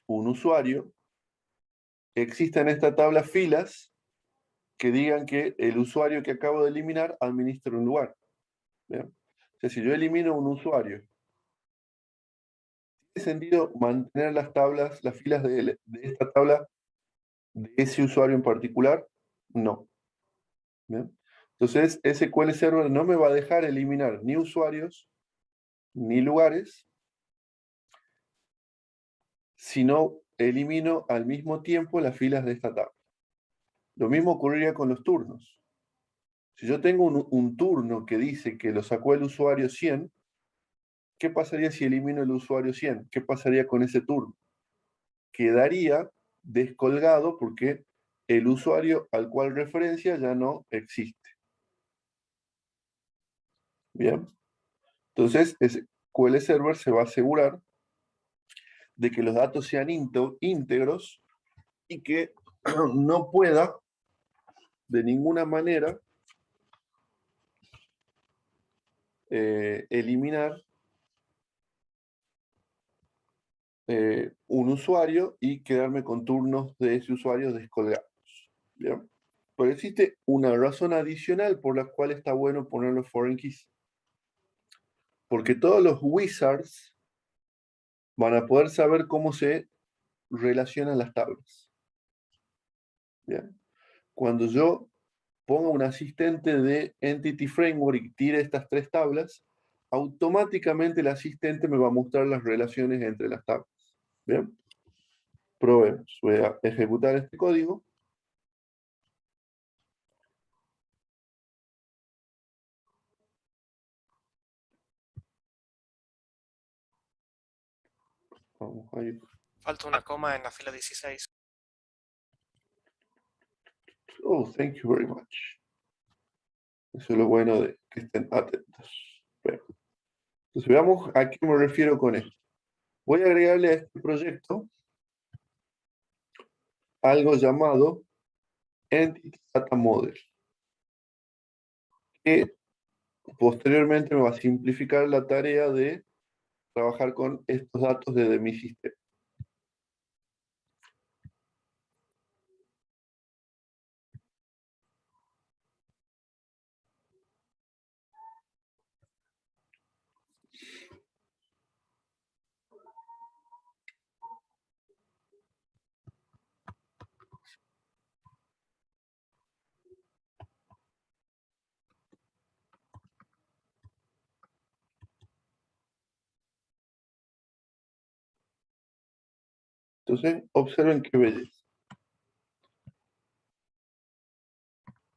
un usuario, existan en esta tabla filas que digan que el usuario que acabo de eliminar administra un lugar. ¿Bien? O sea, si yo elimino un usuario, ¿tiene sentido mantener las tablas, las filas de esta tabla de ese usuario en particular? No. ¿Bien? Entonces, SQL Server no me va a dejar eliminar ni usuarios ni lugares si no elimino al mismo tiempo las filas de esta tabla. Lo mismo ocurriría con los turnos. Si yo tengo un turno que dice que lo sacó el usuario 100, ¿qué pasaría si elimino el usuario 100? ¿Qué pasaría con ese turno? Quedaría descolgado porque el usuario al cual referencia ya no existe. Bien. Entonces, SQL Server se va a asegurar de que los datos sean íntegros y que no pueda de ninguna manera eliminar un usuario y quedarme con turnos de ese usuario descolgados. ¿Bien? Pero existe una razón adicional por la cual está bueno poner los foreign keys. Porque todos los wizards van a poder saber cómo se relacionan las tablas. ¿Bien? Cuando yo ponga un asistente de Entity Framework y tire estas tres tablas, automáticamente el asistente me va a mostrar las relaciones entre las tablas. ¿Bien? Probemos. Voy a ejecutar este código. Vamos a ir. Falta una coma en la fila 16. Oh, thank you very much. Eso es lo bueno de que estén atentos. Bien. Entonces veamos a qué me refiero con esto. Voy a agregarle a este proyecto algo llamado Entity Data Model, que posteriormente me va a simplificar la tarea de trabajar con estos datos desde mi sistema. Entonces, observen qué belleza.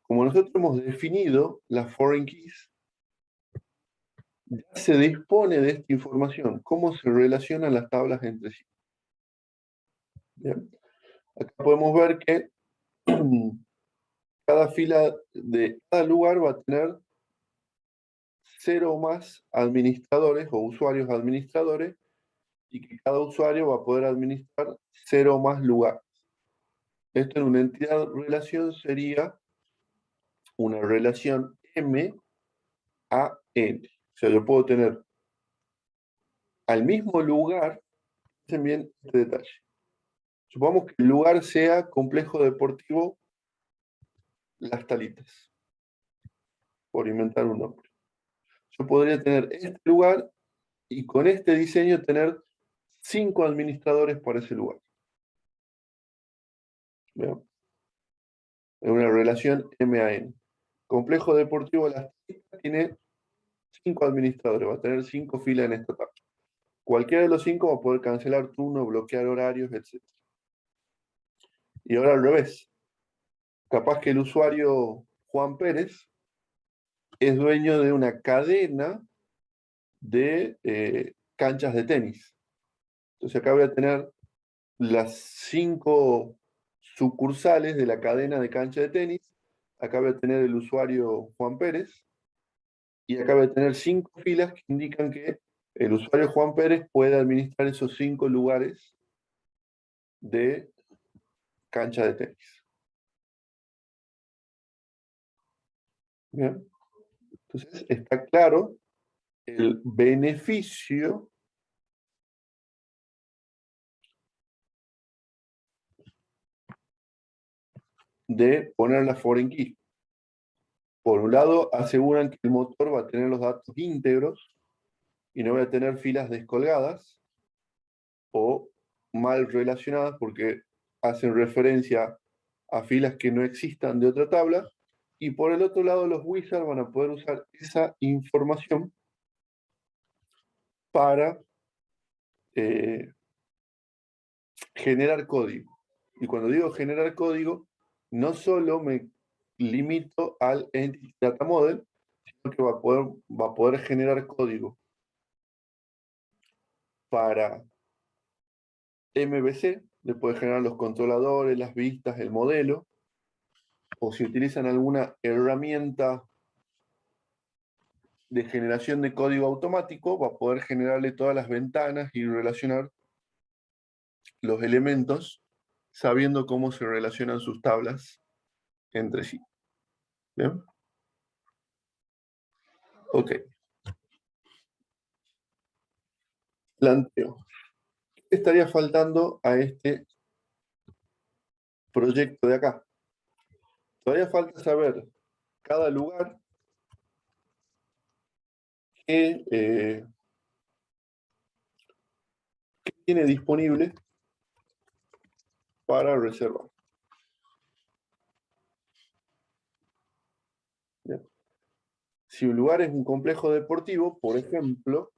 Como nosotros hemos definido las foreign keys, ya se dispone de esta información, cómo se relacionan las tablas entre sí. Bien. Acá podemos ver que cada fila de cada lugar va a tener 0 o más administradores o usuarios administradores y que cada usuario va a poder administrar 0 o más lugares. Esto en una entidad relación sería una relación M a N. O sea, yo puedo tener al mismo lugar, fíjense bien este detalle. Supongamos que el lugar sea complejo deportivo Las Talitas, por inventar un nombre. Yo podría tener este lugar y con este diseño tener 5 administradores para ese lugar. ¿Bien? En una relación M a N. Complejo deportivo Las Talitas tiene 5 administradores, va a tener 5 filas en esta tabla. Cualquiera de los 5 va a poder cancelar turnos, bloquear horarios, etc. Y ahora al revés. Capaz que el usuario Juan Pérez es dueño de una cadena de canchas de tenis. Entonces acá voy a tener las 5 sucursales de la cadena de cancha de tenis acá voy a tener el usuario Juan Pérez, y acá voy a tener 5 filas que indican que el usuario Juan Pérez puede administrar esos 5 lugares de cancha de tenis. ¿Bien? Entonces está claro el beneficio de poner la foreign key. Por un lado, aseguran que el motor va a tener los datos íntegros y no voy a tener filas descolgadas o mal relacionadas porque hacen referencia a filas que no existan de otra tabla. Y por el otro lado, los wizards van a poder usar esa información para generar código. Y cuando digo generar código, no solo me limito al Entity Data Model, sino que va a poder generar código para MVC, le puede generar los controladores, las vistas, el modelo, o si utilizan alguna herramienta de generación de código automático, va a poder generarle todas las ventanas y relacionar los elementos sabiendo cómo se relacionan sus tablas entre sí. ¿Bien? Ok. Planteo. ¿Qué estaría faltando a este proyecto de acá? Todavía falta saber cada lugar que tiene disponible para reservar. Bien. Si un lugar es un complejo deportivo, por ejemplo,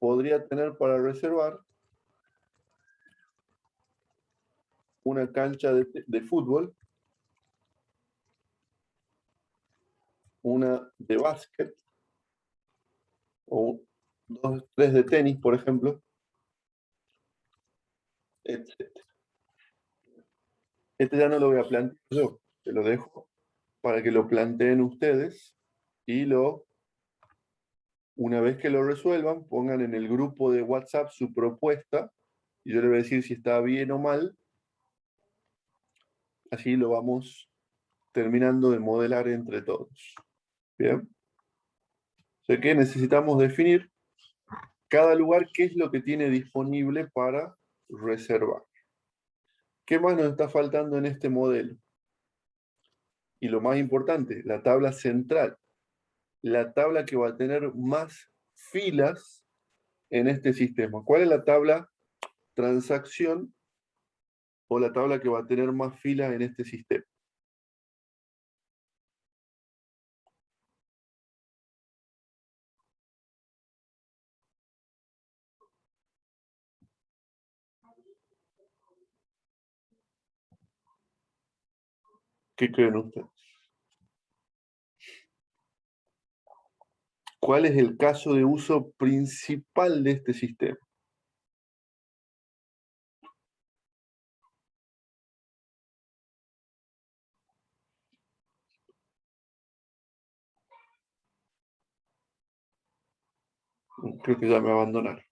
podría tener para reservar una cancha de fútbol, una de básquet, o 2, 3 de tenis, por ejemplo, etc. Este ya no lo voy a plantear yo, te lo dejo para que lo planteen ustedes y una vez que lo resuelvan, pongan en el grupo de WhatsApp su propuesta y yo le voy a decir si está bien o mal. Así lo vamos terminando de modelar entre todos. Bien. O sea que necesitamos definir cada lugar qué es lo que tiene disponible para reservar. ¿Qué más nos está faltando en este modelo? Y lo más importante, la tabla central. La tabla que va a tener más filas en este sistema. ¿Cuál es la tabla transacción o la tabla que va a tener más filas en este sistema? ¿Qué creen ustedes? ¿Cuál es el caso de uso principal de este sistema? Creo que ya me abandonaron.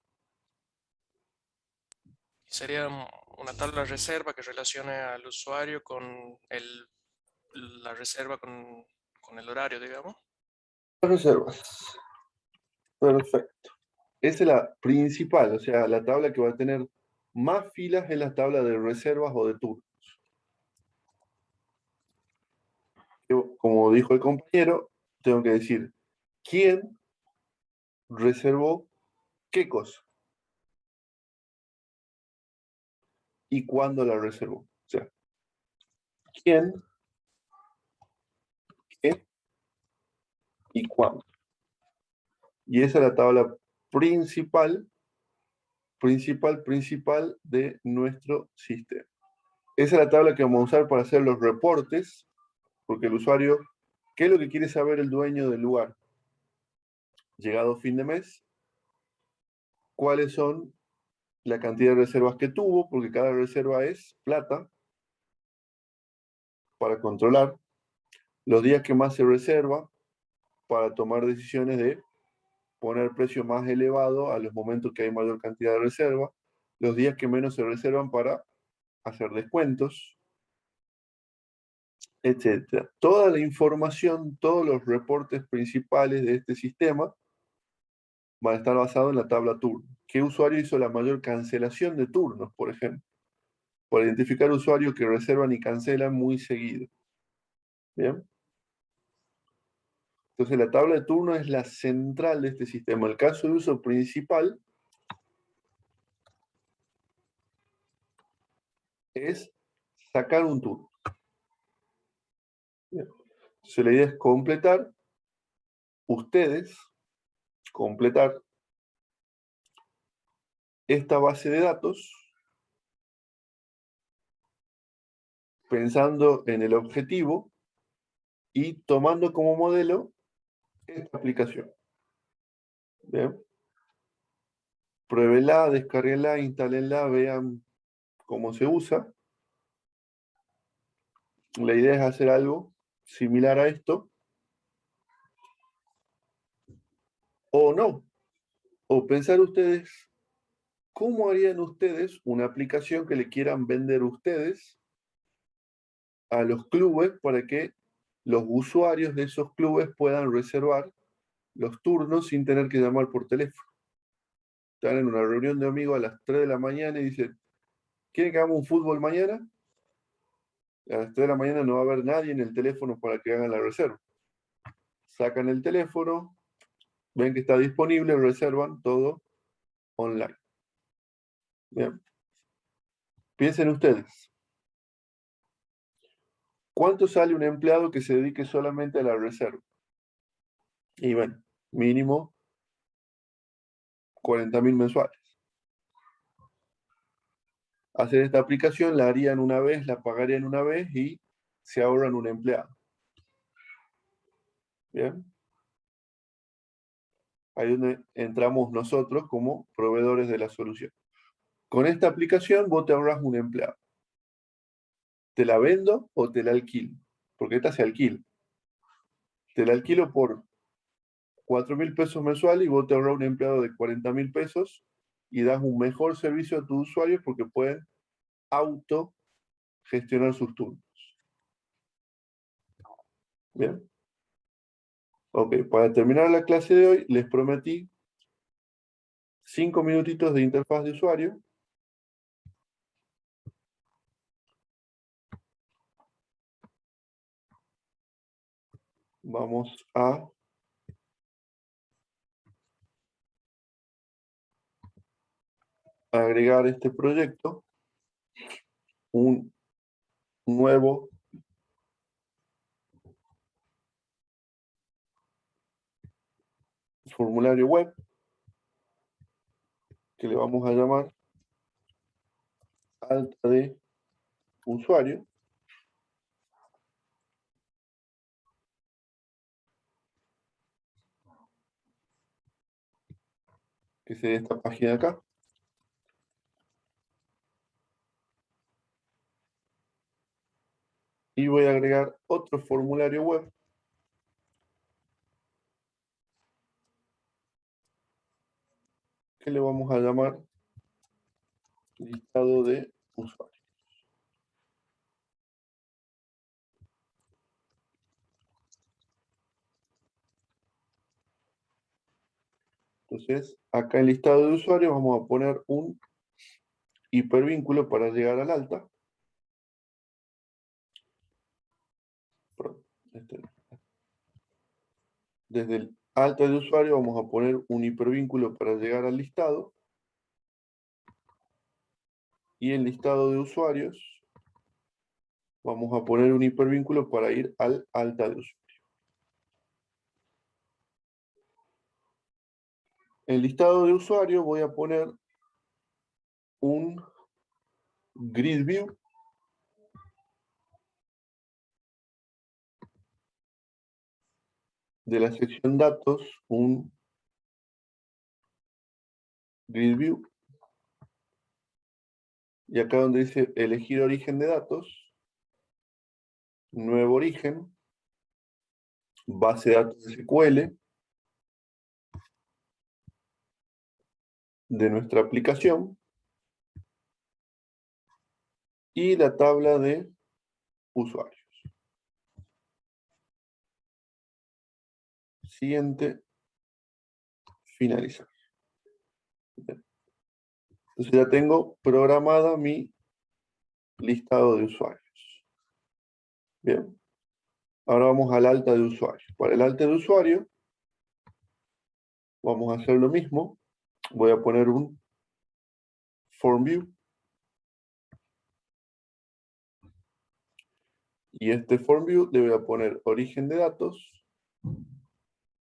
Sería una tabla de reserva que relacione al usuario con la reserva con el horario, digamos. Las reservas. Perfecto. Esa es la principal, o sea, la tabla que va a tener más filas es la tabla de reservas o de turnos. Yo, como dijo el compañero, tengo que decir quién reservó qué cosa y cuándo la reservó. O sea, quién, qué y cuándo. Y esa es la tabla principal de nuestro sistema. Esa es la tabla que vamos a usar para hacer los reportes, porque el usuario, ¿qué es lo que quiere saber el dueño del lugar? Llegado fin de mes, ¿cuáles son la cantidad de reservas que tuvo, porque cada reserva es plata, para controlar, los días que más se reserva, para tomar decisiones de poner precio más elevado a los momentos que hay mayor cantidad de reserva, los días que menos se reservan para hacer descuentos, etc. Toda la información, todos los reportes principales de este sistema van a estar basados en la tabla turno. ¿Qué usuario hizo la mayor cancelación de turnos, por ejemplo? Para identificar usuarios que reservan y cancelan muy seguido. ¿Bien? Entonces la tabla de turno es la central de este sistema. El caso de uso principal es sacar un turno. Bien. Entonces la idea es completar esta base de datos pensando en el objetivo y tomando como modelo esta aplicación. Bien. Pruébenla, descarguenla, instálenla, vean cómo se usa. La idea es hacer algo similar a esto. O no. O pensar ustedes, ¿cómo harían ustedes una aplicación que le quieran vender ustedes a los clubes para que los usuarios de esos clubes puedan reservar los turnos sin tener que llamar por teléfono? Están en una reunión de amigos a las 3 de la mañana y dicen, ¿quieren que hagamos un fútbol mañana? A las 3 de la mañana no va a haber nadie en el teléfono para que hagan la reserva. Sacan el teléfono, ven que está disponible, reservan todo online. Bien. Piensen ustedes. ¿Cuánto sale un empleado que se dedique solamente a la reserva? Y bueno, mínimo 40.000 mensuales. Hacer esta aplicación la harían una vez, la pagarían una vez y se ahorran un empleado. Bien. Ahí es donde entramos nosotros como proveedores de la solución. Con esta aplicación vos te ahorras un empleado. ¿Te la vendo o te la alquilo? Porque esta se alquila. Te la alquilo por 4.000 pesos mensuales y vos te ahorras un empleado de 40.000 pesos y das un mejor servicio a tus usuarios porque pueden gestionar sus turnos. Bien. Ok, para terminar la clase de hoy, les prometí 5 minutitos de interfaz de usuario. Vamos a agregar este proyecto, un nuevo formulario web que le vamos a llamar alta de usuario. Que sería esta página de acá. Y voy a agregar otro formulario web que le vamos a llamar listado de usuarios. Entonces, acá en listado de usuarios vamos a poner un hipervínculo para llegar al alta. Desde el alta de usuario vamos a poner un hipervínculo para llegar al listado. Y en listado de usuarios vamos a poner un hipervínculo para ir al alta de usuario. En listado de usuario voy a poner un grid view de la sección datos, un grid view Y acá donde dice elegir origen de datos, nuevo origen, base de datos SQL de nuestra aplicación y la tabla de usuarios. Siguiente, finalizar. Bien. Entonces ya tengo programada mi listado de usuarios. Bien. Ahora vamos al alta de usuario. Para el alta de usuario, vamos a hacer lo mismo. Voy a poner un form view. Y este form view le voy a poner origen de datos,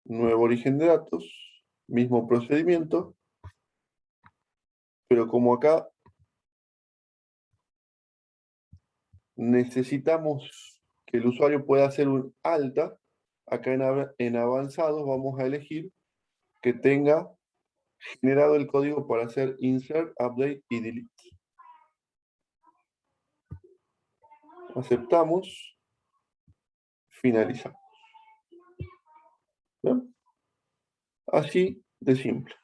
nuevo origen de datos, mismo procedimiento, pero como acá necesitamos que el usuario pueda hacer un alta, acá en avanzados vamos a elegir que tenga generado el código para hacer insert, update y delete. Aceptamos, finalizamos. ¿Bien? Así de simple.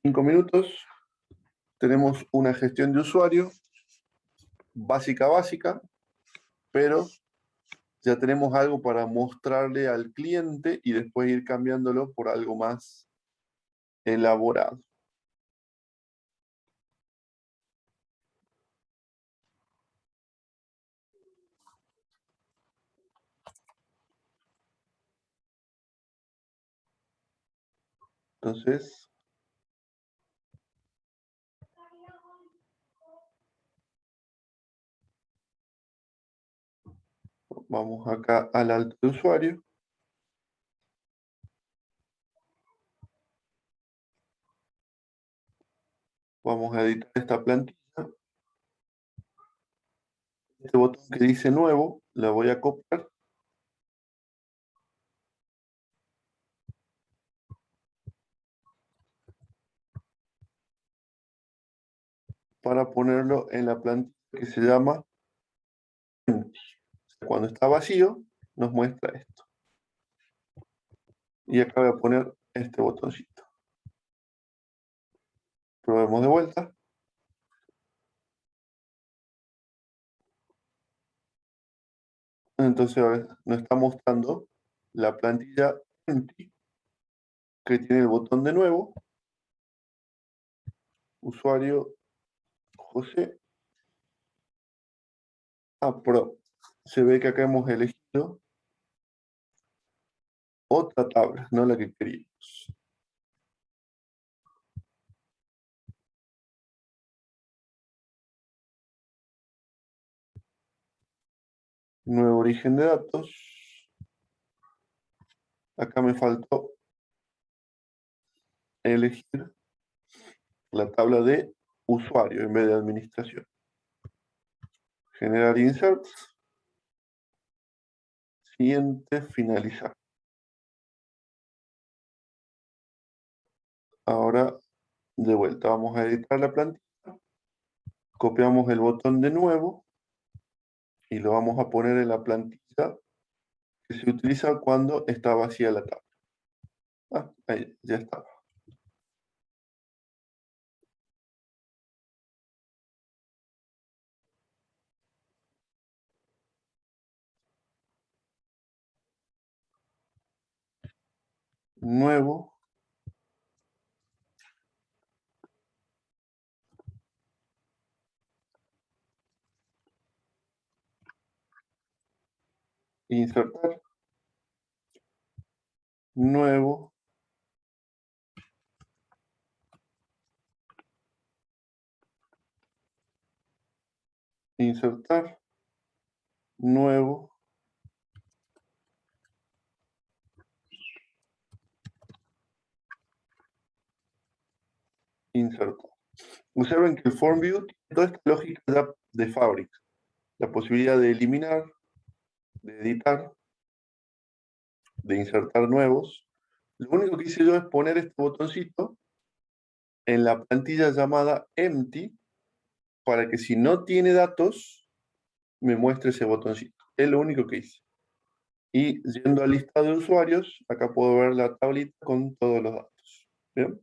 5 minutos, tenemos una gestión de usuario básica, pero ya tenemos algo para mostrarle al cliente y después ir cambiándolo por algo más elaborado. Entonces, vamos acá al alto de usuario. Vamos a editar esta plantilla. Este botón que dice nuevo, la voy a copiar. Para ponerlo en la plantilla que se llama empty. Cuando está vacío, nos muestra esto. Y acá voy a poner este botoncito. Probemos de vuelta. Entonces ahora nos está mostrando la plantilla empty que tiene el botón de nuevo. Usuario José. Pero se ve que acá hemos elegido otra tabla, no la que queríamos. Nuevo origen de datos. Acá me faltó elegir la tabla de usuario en vez de administración. Generar inserts. Siguiente, finalizar. Ahora, de vuelta, vamos a editar la plantilla. Copiamos el botón de nuevo y lo vamos a poner en la plantilla que se utiliza cuando está vacía la tabla. Ahí, ya está. Nuevo. Insertar. Nuevo. Insertar. Nuevo. Insertar. Observen que el form view tiene toda esta lógica ya de fábrica. La posibilidad de eliminar, de editar, de insertar nuevos. Lo único que hice yo es poner este botoncito en la plantilla llamada empty para que si no tiene datos, me muestre ese botoncito. Es lo único que hice. Y yendo al listado de usuarios, acá puedo ver la tablita con todos los datos. ¿Bien?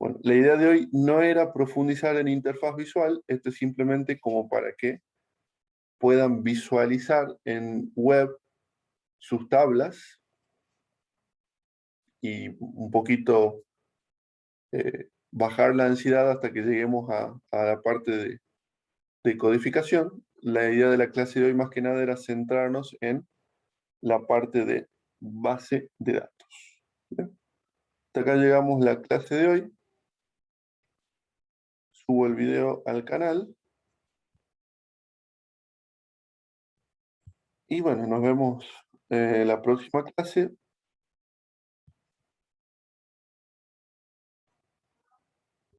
Bueno, la idea de hoy no era profundizar en interfaz visual, esto es simplemente como para que puedan visualizar en web sus tablas y un poquito bajar la ansiedad hasta que lleguemos a la parte de codificación. La idea de la clase de hoy más que nada era centrarnos en la parte de base de datos. ¿Bien? Hasta acá llegamos la clase de hoy. Subo el video al canal. Y bueno, nos vemos en la próxima clase.